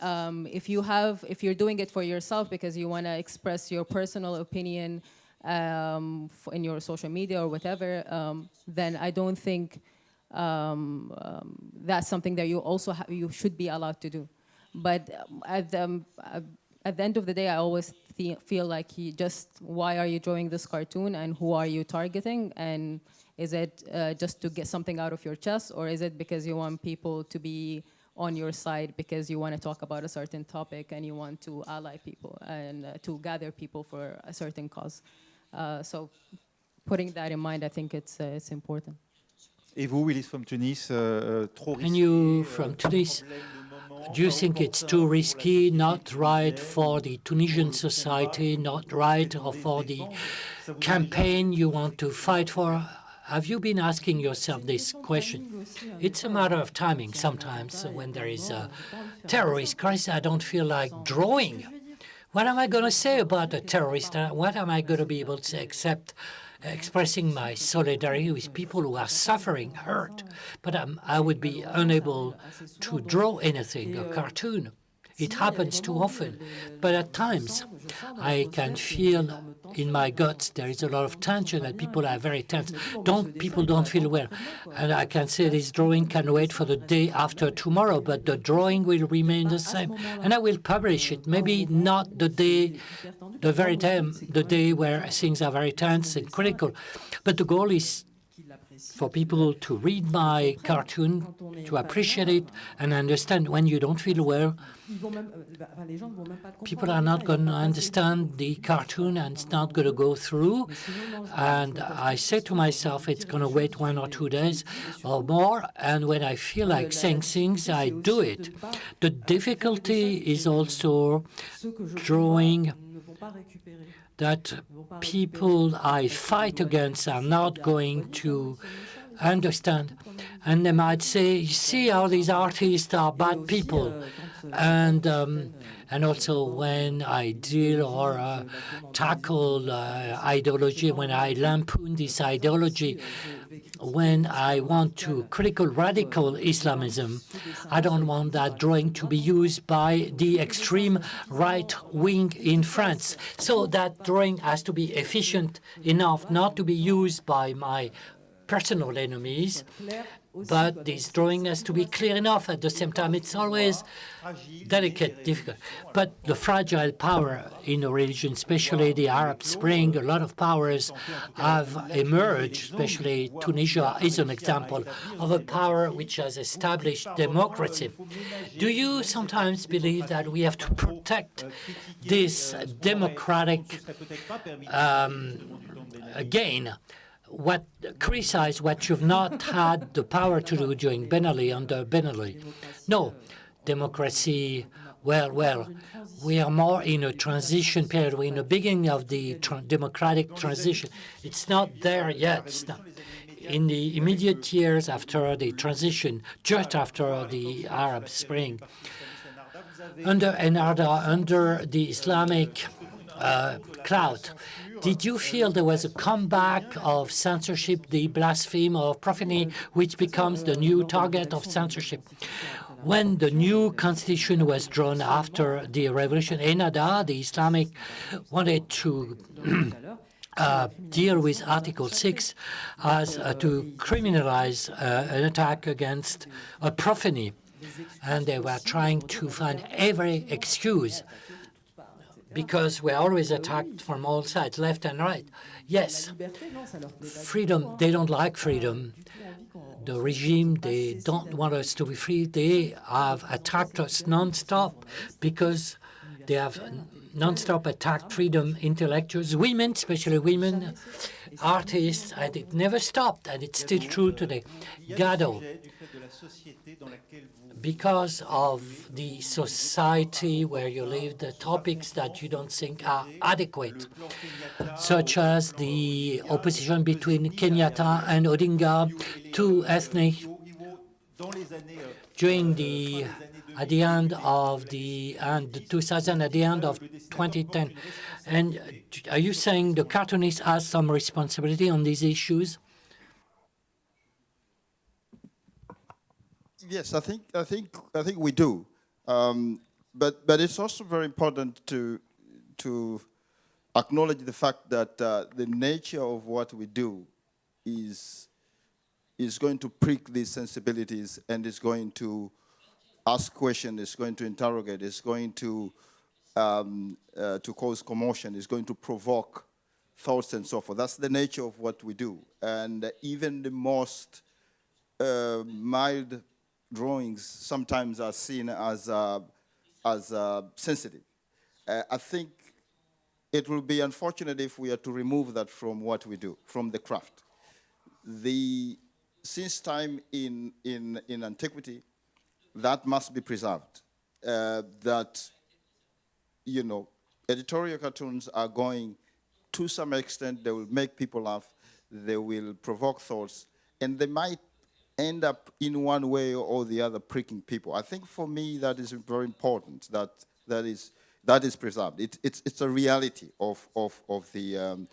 if you're doing it for yourself because you want to express your personal opinion in your social media or whatever, then I don't think that's something that you should be allowed to do. But at the end of the day, I always feel like why are you drawing this cartoon and who are you targeting? And is it just to get something out of your chest, or is it because you want people to be on your side because you want to talk about a certain topic and you want to ally people and to gather people for a certain cause? So putting that in mind, I think it's important. Et vous, Willis, from Tunis, trop risqué, And you from Tunis, do you think it's too risky, not right for the Tunisian society, not right for the campaign you want to fight for? Have you been asking yourself this question? It's a matter of timing. Sometimes when there is a terrorist crisis, I don't feel like drawing. What am I going to say about a terrorist? What am I going to be able to say except expressing my solidarity with people who are suffering, hurt? But I would be unable to draw anything, a cartoon. It happens too often. But at times, I can feel in my guts there is a lot of tension, and people are very tense. People don't feel well. And I can say this drawing can wait for the day after tomorrow, but the drawing will remain the same. And I will publish it. Maybe not the day where things are very tense and critical. But the goal is for people to read my cartoon, to appreciate it, and understand when you don't feel well, people are not going to understand the cartoon and it's not going to go through. And I say to myself, it's going to wait 1 or 2 days or more. And when I feel like saying things, I do it. The difficulty is also drawing that people I fight against are not going to understand. And they might say, you see how these artists are bad people. And also when I deal or tackle ideology, when I lampoon this ideology, when I want to critical radical Islamism, I don't want that drawing to be used by the extreme right wing in France. So that drawing has to be efficient enough not to be used by my personal enemies, but this drawing has to be clear enough. At the same time, it's always delicate, difficult. But the fragile power in the region, especially the Arab Spring, a lot of powers have emerged, especially Tunisia is an example of a power which has established democracy. Do you sometimes believe that we have to protect this democratic gain? Criticize what you've not had the power to do during Ben Ali, under Ben Ali. No, democracy, well, we are more in a transition period. We're in the beginning of the democratic transition. It's not there yet. It's not. In the immediate years after the transition, just after the Arab Spring, under Ennahda, under the Islamic cloud, did you feel there was a comeback of censorship, the blasphemy or profanity, which becomes the new target of censorship? When the new constitution was drawn after the revolution, Ennahda, the Islamic, wanted to deal with Article 6 as to criminalize an attack against a profanity. And they were trying to find every excuse, because we're always attacked from all sides, left and right. Yes, freedom, they don't like freedom. The regime, they don't want us to be free. They have attacked us non-stop because they have non-stop attacked freedom intellectuals, women, especially women, artists, and it never stopped, and it's still true today. Gado, because of the society where you live, the topics that you don't think are adequate, such as the opposition between Kenyatta and Odinga, two ethnic, during the at the end of the 2000, at the end of 2010. And are you saying the cartoonist has some responsibility on these issues? Yes, I think we do, but it's also very important to acknowledge the fact that the nature of what we do is going to prick these sensibilities, and is going to ask questions, is going to interrogate, is going to cause commotion, is going to provoke thoughts and so forth. That's the nature of what we do, and even the most mild drawings sometimes are seen as sensitive. I think it will be unfortunate if we are to remove that from what we do, from the craft. Since time in antiquity, that must be preserved. That, you know, editorial cartoons are going, to some extent, they will make people laugh, they will provoke thoughts, and they might end up in one way or the other pricking people. I think for me that is very important. That is preserved. It's a reality of the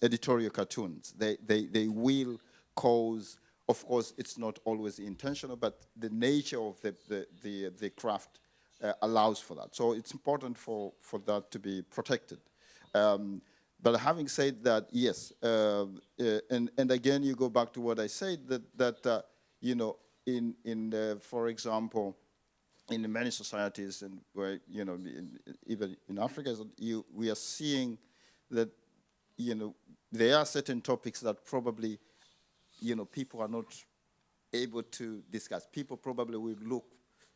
editorial cartoons. They will cause. Of course, it's not always intentional, but the nature of the craft allows for that. So it's important for that to be protected. But having said that, yes, and again, you go back to what I said, that you know, for example, in many societies, and where, you know, even in Africa, we are seeing that, you know, there are certain topics that probably, you know, people are not able to discuss. People probably will look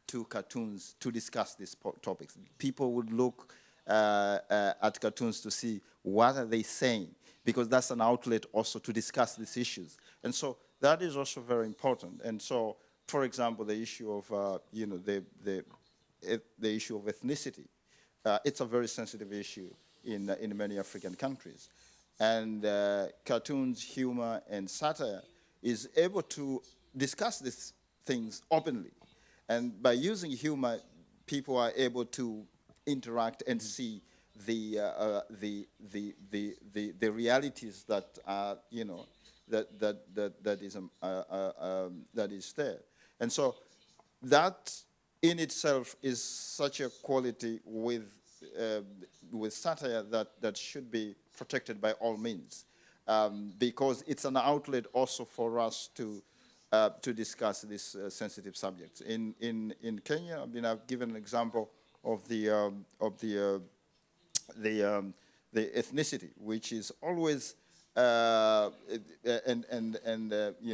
to cartoons to discuss these topics. People would look at cartoons to see what are they saying, because that's an outlet also to discuss these issues. And so that is also very important. And so, for example, the issue of you know, the issue of ethnicity, it's a very sensitive issue in many African countries. And cartoons, humor, and satire is able to discuss these things openly. And by using humor, people are able to interact and see the realities that are, you know, that is there. And so that in itself is such a quality with satire that should be protected by all means, because it's an outlet also for us to discuss these sensitive subjects. In Kenya, I mean, I've given an example of the ethnicity, which is always you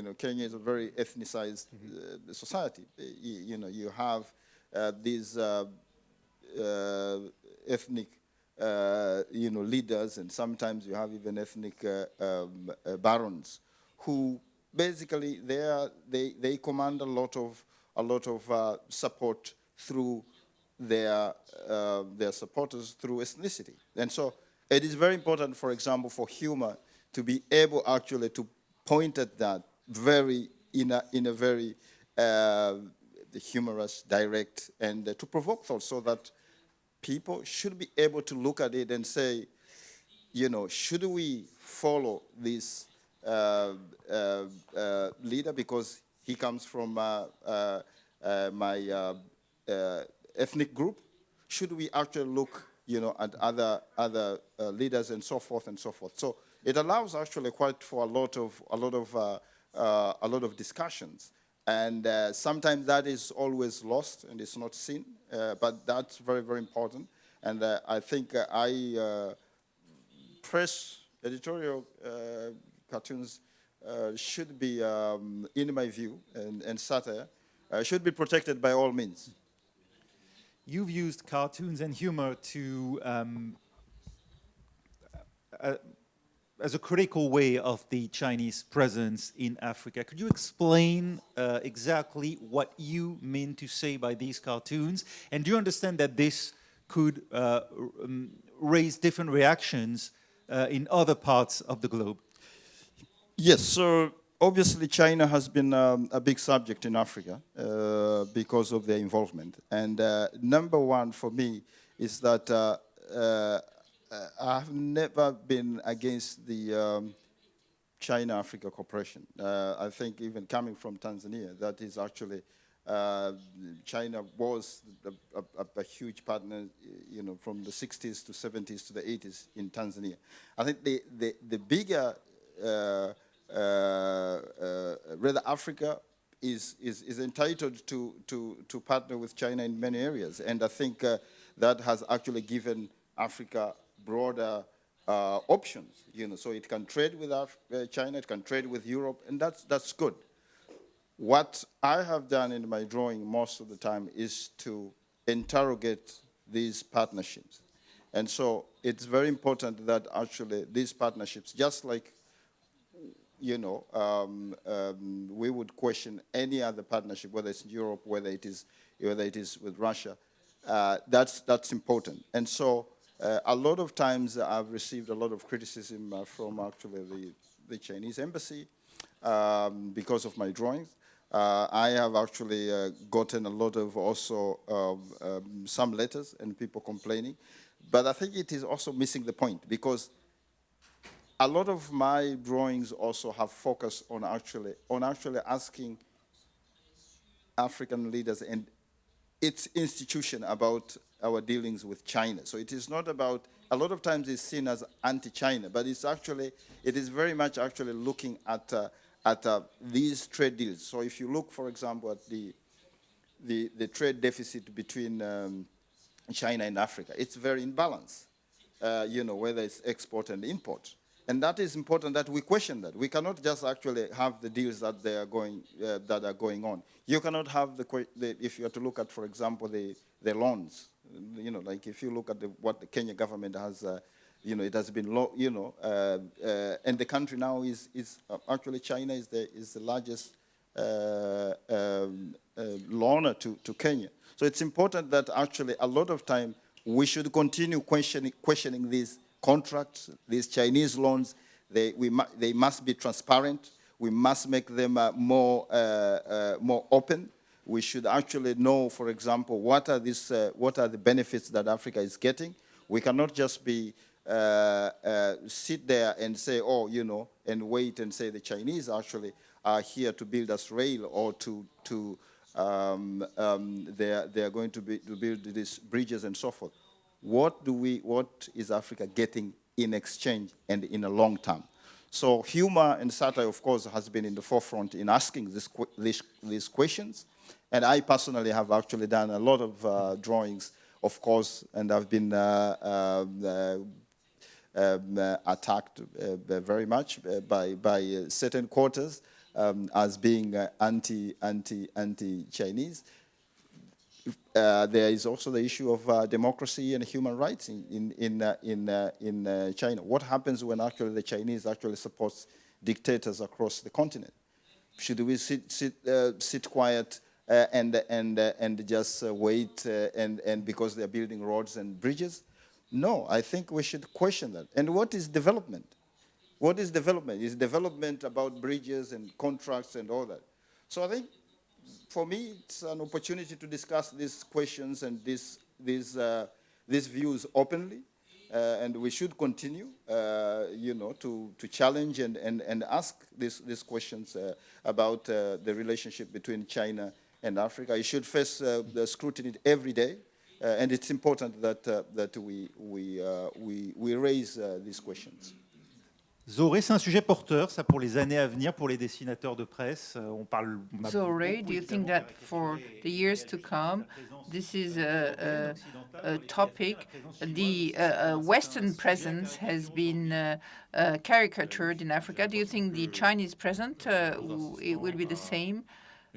know, Kenya is a very ethnicized society. You know, you have these ethnic you know, leaders, and sometimes you have even ethnic barons who basically they command a lot of support through their supporters through ethnicity. And so it is very important, for example, for humor to be able actually to point at that in a very humorous, direct, and to provoke thoughts, so that people should be able to look at it and say, you know, should we follow this leader because he comes from my ethnic group? Should we actually look, you know, at other leaders and so forth and so forth? So it allows actually quite for a lot of discussions, and sometimes that is always lost and it's not seen, but that's very, very important. And I think press editorial cartoons should be, in my view, and satire should be protected by all means. you've used cartoons and humor to as a critical way of the Chinese presence in Africa. Could you explain exactly what you mean to say by these cartoons? And do you understand that this could raise different reactions in other parts of the globe? Yes, so obviously China has been a big subject in Africa because of their involvement. And number one for me is that I've never been against the China-Africa cooperation. I think even coming from Tanzania, that is actually, China was a huge partner, you know, from the 60s to 70s to the 80s in Tanzania. I think the bigger, rather Africa is entitled to partner with China in many areas. And I think that has actually given Africa broader options, you know, so it can trade with China, it can trade with Europe, and that's good. What I have done in my drawing most of the time is to interrogate these partnerships. And so it's very important that actually these partnerships, just like, you know, we would question any other partnership, whether it's in Europe, whether it is with Russia, that's important. And so a lot of times I've received a lot of criticism from actually the Chinese embassy because of my drawings. I have actually gotten a lot of also some letters and people complaining. But I think it is also missing the point, because a lot of my drawings also have focused on actually asking African leaders and its institution about our dealings with China. So it is not about, a lot of times it's seen as anti-China, but it's actually, it is very much actually looking at these trade deals. So if you look, for example, at the trade deficit between China and Africa, it's very imbalanced, you know, whether it's export and import. And that is important that we question that. We cannot just actually have the deals that they are going that are going on. You cannot have if you are to look at, for example, the loans. You know, like if you look at what the Kenya government has, you know, it has been you know, and the country now is actually China is the largest loaner to Kenya. So it's important that actually a lot of time we should continue questioning these contracts, these Chinese loans. They must be transparent. We must make them more open. We should actually know, for example, what are the benefits that Africa is getting. We cannot just be sit there and say, oh, you know, and wait and say the Chinese actually are here to build us rail, or they are going to build these bridges and so forth. What is Africa getting in exchange and in a long term? So humor and satire, of course, has been in the forefront in asking these questions. And I personally have actually done a lot of drawings, of course, and I've been attacked very much by certain quarters as being anti-Chinese. There is also the issue of democracy and human rights in China. What happens when actually the Chinese actually supports dictators across the continent? Should we sit quiet and just wait and because they're building roads and bridges? No, I think we should question that. And what is development? What is development? Is development about bridges and contracts and all that? So I think, for me, it's an opportunity to discuss these questions and these views openly, and we should continue, you know, to challenge and ask these questions about the relationship between China and Africa. You should face the scrutiny every day, and it's important that we raise these questions. Zohoré, c'est un sujet porteur, ça, pour les années à venir, pour les dessinateurs de presse. Zohoré, do you think that for the years to come, this is a topic? The Western presence has been caricatured in Africa. Do you think the Chinese presence it will be the same?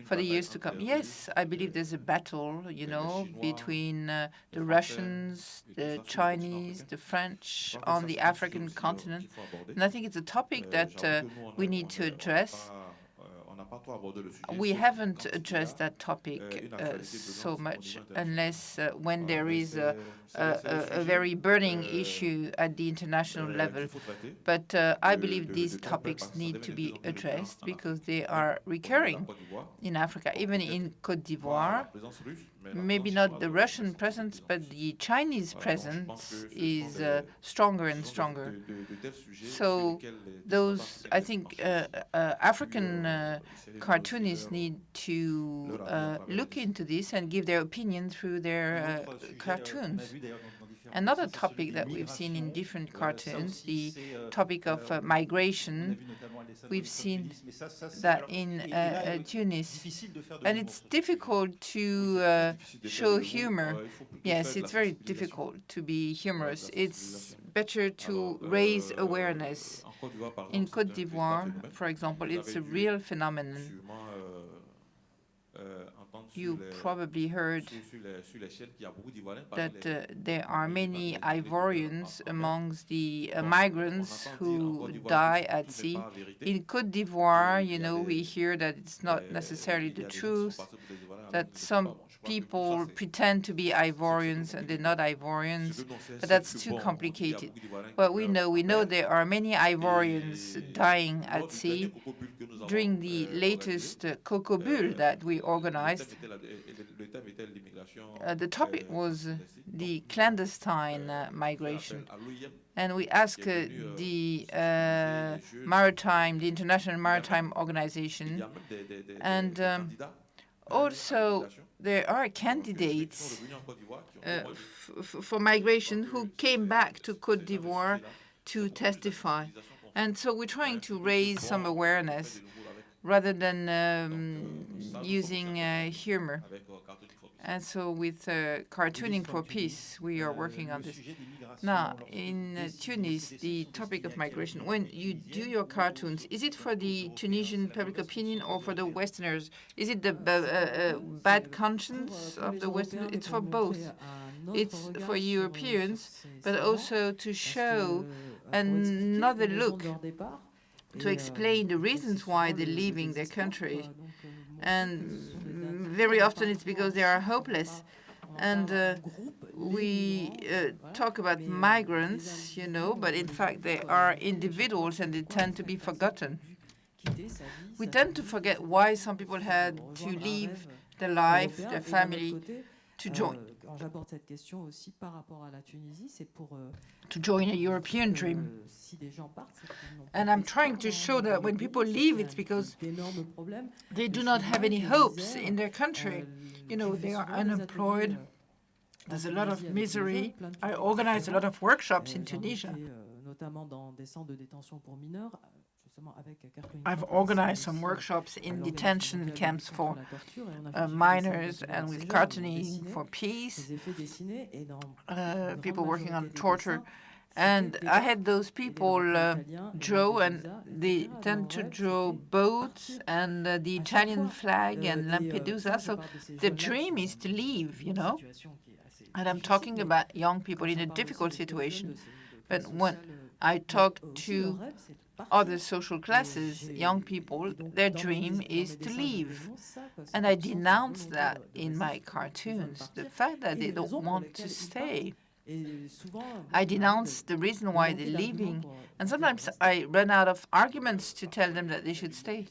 for the years to come. Yes, I believe there's a battle, you know, between the Russians, the Chinese, the French on the African continent. And I think it's a topic that we need to address. We haven't addressed that topic so much unless when there is a very burning issue at the international level. But I believe these topics need to be addressed because they are recurring in Africa, even in Côte d'Ivoire. Maybe not the Russian presence, but the Chinese presence is stronger and stronger. So those, I think, African cartoonists need to look into this and give their opinion through their cartoons. Another topic that we've seen in different cartoons, the topic of migration, we've seen that in Tunis. And it's difficult to show humor. Yes, it's very difficult to be humorous. It's better to raise awareness. In Côte d'Ivoire, for example, it's a real phenomenon. You probably heard that there are many Ivorians amongst the migrants who die at sea. In Côte d'Ivoire, you know, we hear that it's not necessarily the truth, that some people pretend to be Ivorians and they're not Ivorians, but that's too complicated. But we know there are many Ivorians dying at sea. During the latest Coco Bull that we organized, the topic was the clandestine migration. And we asked the International Maritime Organization, and also there are candidates for migration who came back to Côte d'Ivoire to testify. And so we're trying to raise some awareness rather than using humor. And so with cartooning for peace, we are working on this. Now, in Tunis, the topic of migration, when you do your cartoons, is it for the Tunisian public opinion or for the Westerners? Is it the bad conscience of the Westerners? It's for both. It's for Europeans, but also to show another look, to explain the reasons why they're leaving their country. And very often it's because they are hopeless. And we talk about migrants, you know, but in fact they are individuals and they tend to be forgotten. We tend to forget why some people had to leave their life, their family, to join a European dream. And I'm trying to show that when people leave, it's because they do not have any hopes in their country. You know, they are unemployed. There's a lot of misery. I organize a lot of workshops in Tunisia. I've organized some workshops in detention camps for minors and with cartooning for peace, people working on torture. And I had those people draw, and they tend to draw boats and the Italian flag and Lampedusa. So the dream is to leave, you know. And I'm talking about young people in a difficult situation. But when I talk to other social classes, young people, their dream is to leave. And I denounce that in my cartoons, the fact that they don't want to stay. I denounce the reason why they're leaving. And sometimes I run out of arguments to tell them that they should stay.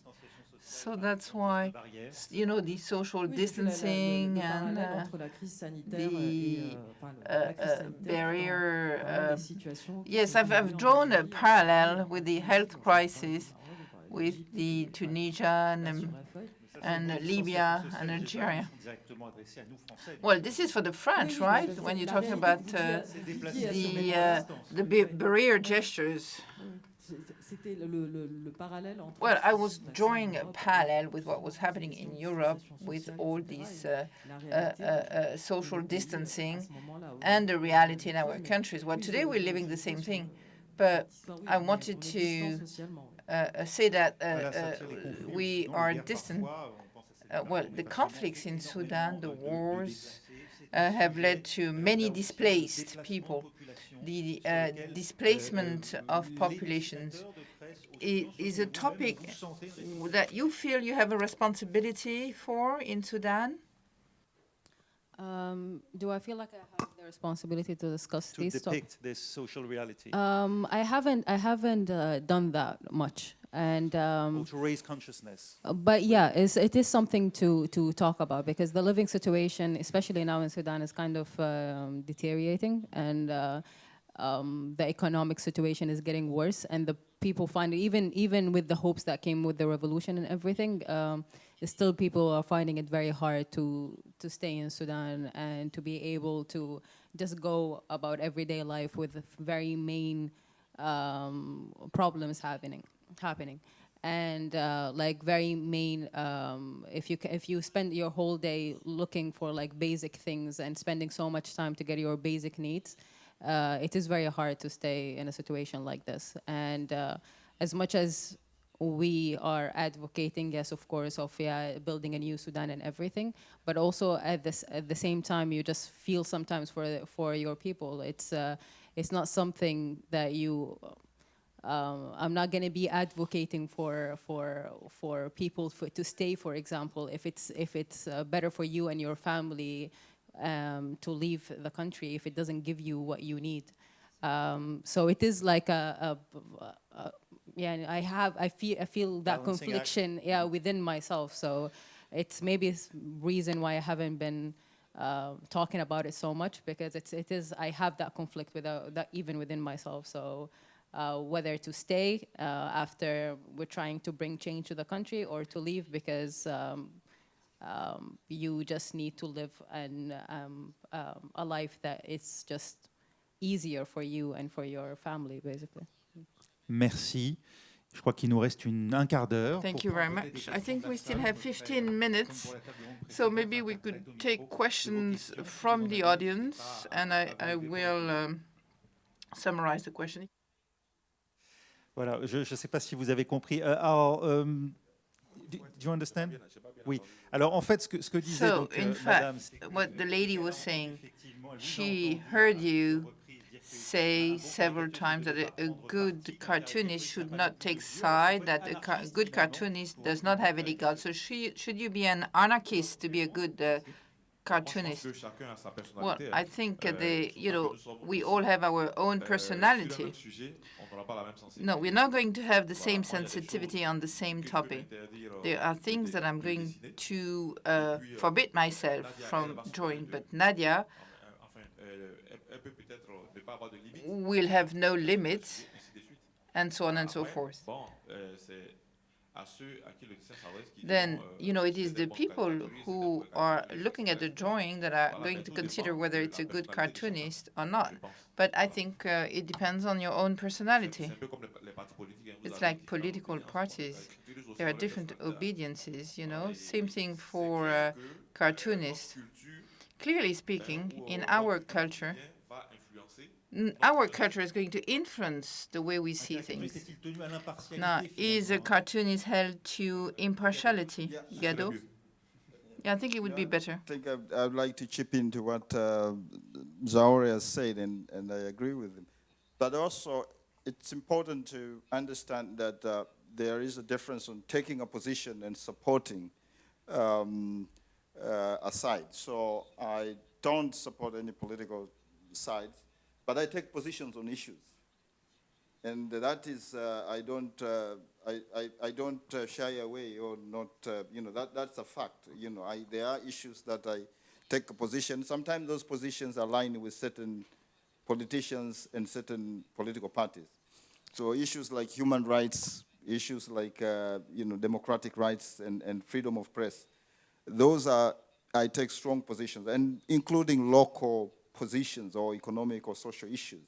So that's why, you know, the social distancing and the barrier. Yes, I've drawn a parallel with the health crisis with the Tunisian and Libya and Algeria. Well, this is for the French, right? When you're talking about the barrier gestures. Well, I was drawing a parallel with what was happening in Europe with all these social distancing and the reality in our countries. Well, today we're living the same thing, but I wanted to say that we are distant. well, the conflicts in Sudan, the wars, have led to many displaced people. The displacement of populations is a topic that you feel you have a responsibility for in Sudan? Do I feel like I have the responsibility to discuss To these topics? depict this social reality, I haven't done that much, and or to raise consciousness. but yeah, it is something to talk about, because the living situation, especially now in Sudan, is kind of deteriorating, and the economic situation is getting worse, and the people find it, even with the hopes that came with the revolution and everything, still people are finding it very hard to stay in Sudan and to be able to just go about everyday life with very main problems happening, and like very main. If you spend your whole day looking for like basic things and spending so much time to get your basic needs, it is very hard to stay in a situation like this. And as much as we are advocating, yes, of course, of building a new Sudan and everything, but also at the same time, you just feel sometimes for your people. It's not something that you. I'm not going to be advocating for people to stay, for example, if it's better for you and your family to leave the country if it doesn't give you what you need. So it is like I feel that Balancing confliction within myself. So it's maybe reason why I haven't been talking about it so much, because it is I have that conflict that even within myself. So whether to stay after we're trying to bring change to the country, or to leave because you just need to live a life that is just easier for you and for your family, basically. Merci. Je crois qu'il nous reste un quart d'heure. Thank you very much. I think we still have 15 minutes, so maybe we could take questions from the audience, and I will summarize the question. Voilà, je ne sais pas si vous avez compris. Alors, do you understand? Oui. Alors, en fait, ce que disait So, donc, in Madame, fact, what the lady was saying, she heard you say several times that a good cartoonist should not take side, that a good cartoonist does not have any God. So should you be an anarchist to be a good cartoonist? Well, I think we all have our own personality. No, we're not going to have the same sensitivity on the same topic. There are things that I'm going to forbid myself from drawing, but Nadia will have no limits, and so on and so forth. Then, it is the people who are looking at the drawing that are going to consider whether it's a good cartoonist or not. But I think it depends on your own personality. It's like political parties. There are different obediences, Same thing for cartoonists. Clearly speaking, in our culture is going to influence the way we see things. Now, is a cartoonist held to impartiality, Gado? Yeah, I think it would be better. I think I'd like to chip into what Zohoré has said, and I agree with him. But also, it's important to understand that there is a difference on taking a position and supporting a side. So I don't support any political sides, but I take positions on issues, and that is I don't shy away or not. That's a fact. There are issues that I take a position. Sometimes those positions align with certain politicians and certain political parties. So issues like human rights, issues like democratic rights and freedom of press, those I take strong positions, and including local positions or economic or social issues.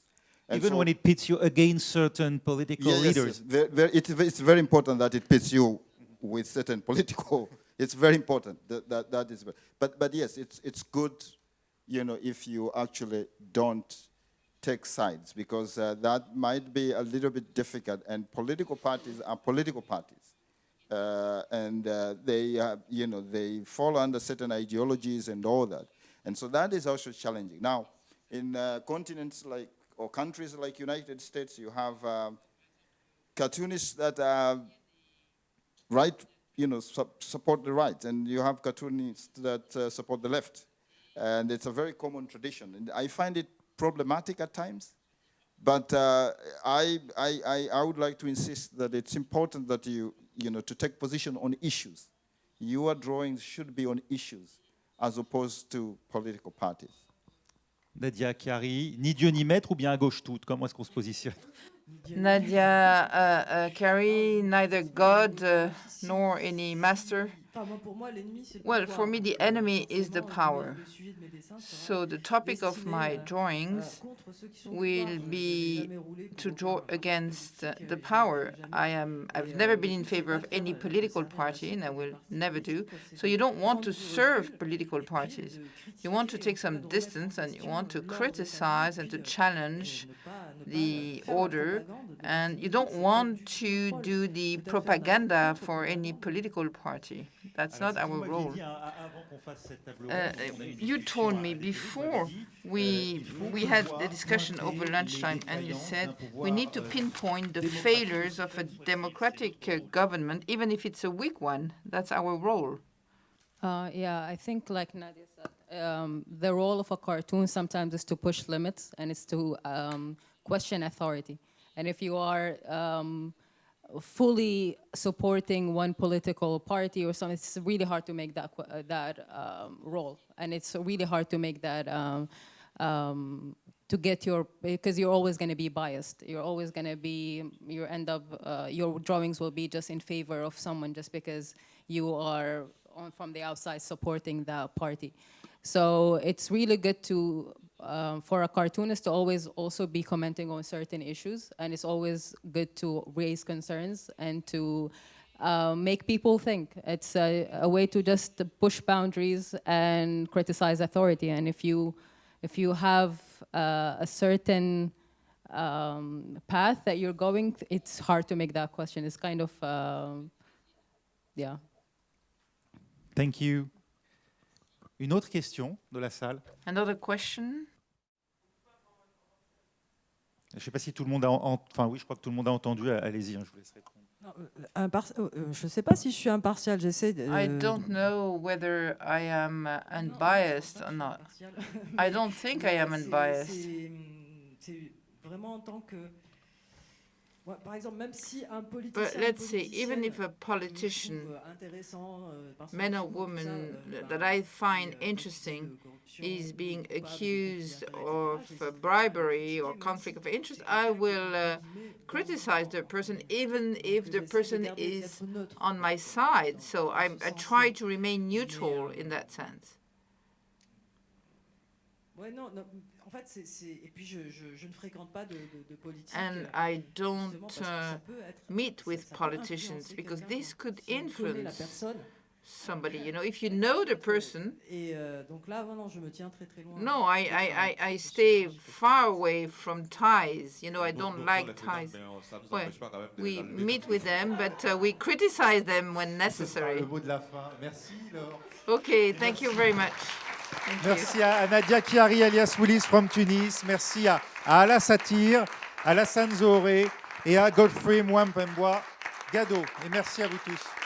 And even when it pits you against certain political leaders. Yes. It's very important that it pits you with certain political. It's very important. That is. But yes, it's good, if you actually don't take sides, because that might be a little bit difficult. And political parties are political parties. and they fall under certain ideologies and all that. And so that is also challenging. Now, in continents or countries like United States, you have cartoonists that are support the right, and you have cartoonists that support the left. And it's a very common tradition. And I find it problematic at times, but I would like to insist that it's important that to take position on issues. Your drawings should be on issues as opposed to political parties. Nadia Chiari, ni Dieu ni maître ou bien à gauche toute? Comment est-ce qu'on se positionne? Nadia Chiari, neither God nor any master. Well, for me, the enemy is the power. So the topic of my drawings will be to draw against the power. I've never been in favor of any political party, and I will never do. So you don't want to serve political parties. You want to take some distance, and you want to criticize and to challenge the order, and you don't want to do the propaganda for any political party. That's not our role. You told me before we had the discussion over lunchtime, and you said we need to pinpoint the failures of a democratic government, even if it's a weak one. That's our role. Yeah, I think like Nadia said, the role of a cartoon sometimes is to push limits, and it's to question authority. And if you are fully supporting one political party or something, it's really hard to make that role, and it's really hard to make that to get because you're always going to be biased. You're always going to be your drawings will be just in favor of someone just because you are from the outside supporting that party. So it's really good to for a cartoonist to always also be commenting on certain issues, and it's always good to raise concerns and to make people think. It's a way to just push boundaries and criticize authority. And if you have a certain path that you're going, it's hard to make that question. It's kind of, yeah. Thank you. Une autre question de la salle? Another question? Je ne sais pas si tout le monde a... Enfin oui, je crois que tout le monde a entendu. Allez-y, je vous laisse répondre. Je ne sais pas si je suis impartial. J'essaie de... I don't know whether I am unbiased or not. I don't think I am unbiased. C'est vraiment en tant que... Par exemple, même si un politicien, But let's say, even if a politician, man or woman that I find interesting, is being accused of bribery or conflict of interest, I will criticize the person, even if the person is on my side. So I try to remain neutral in that sense. En fait, et puis je ne fréquente pas de politique. And I don't meet with politicians because this could influence somebody. You know, if you know the person. Et donc là, non, je me tiens très très loin. No, I stay far away from ties. You know, I don't like ties. Well, we meet with them, but we criticize them when necessary. Le mot de la fin. Merci, Laure. Okay, thank you very much. Merci à Nadia Chiari alias Willis from Tunis. Merci à Alaa Satir, à Zohoré et à Godfrey Mwambemwa Gado. Et merci à vous tous.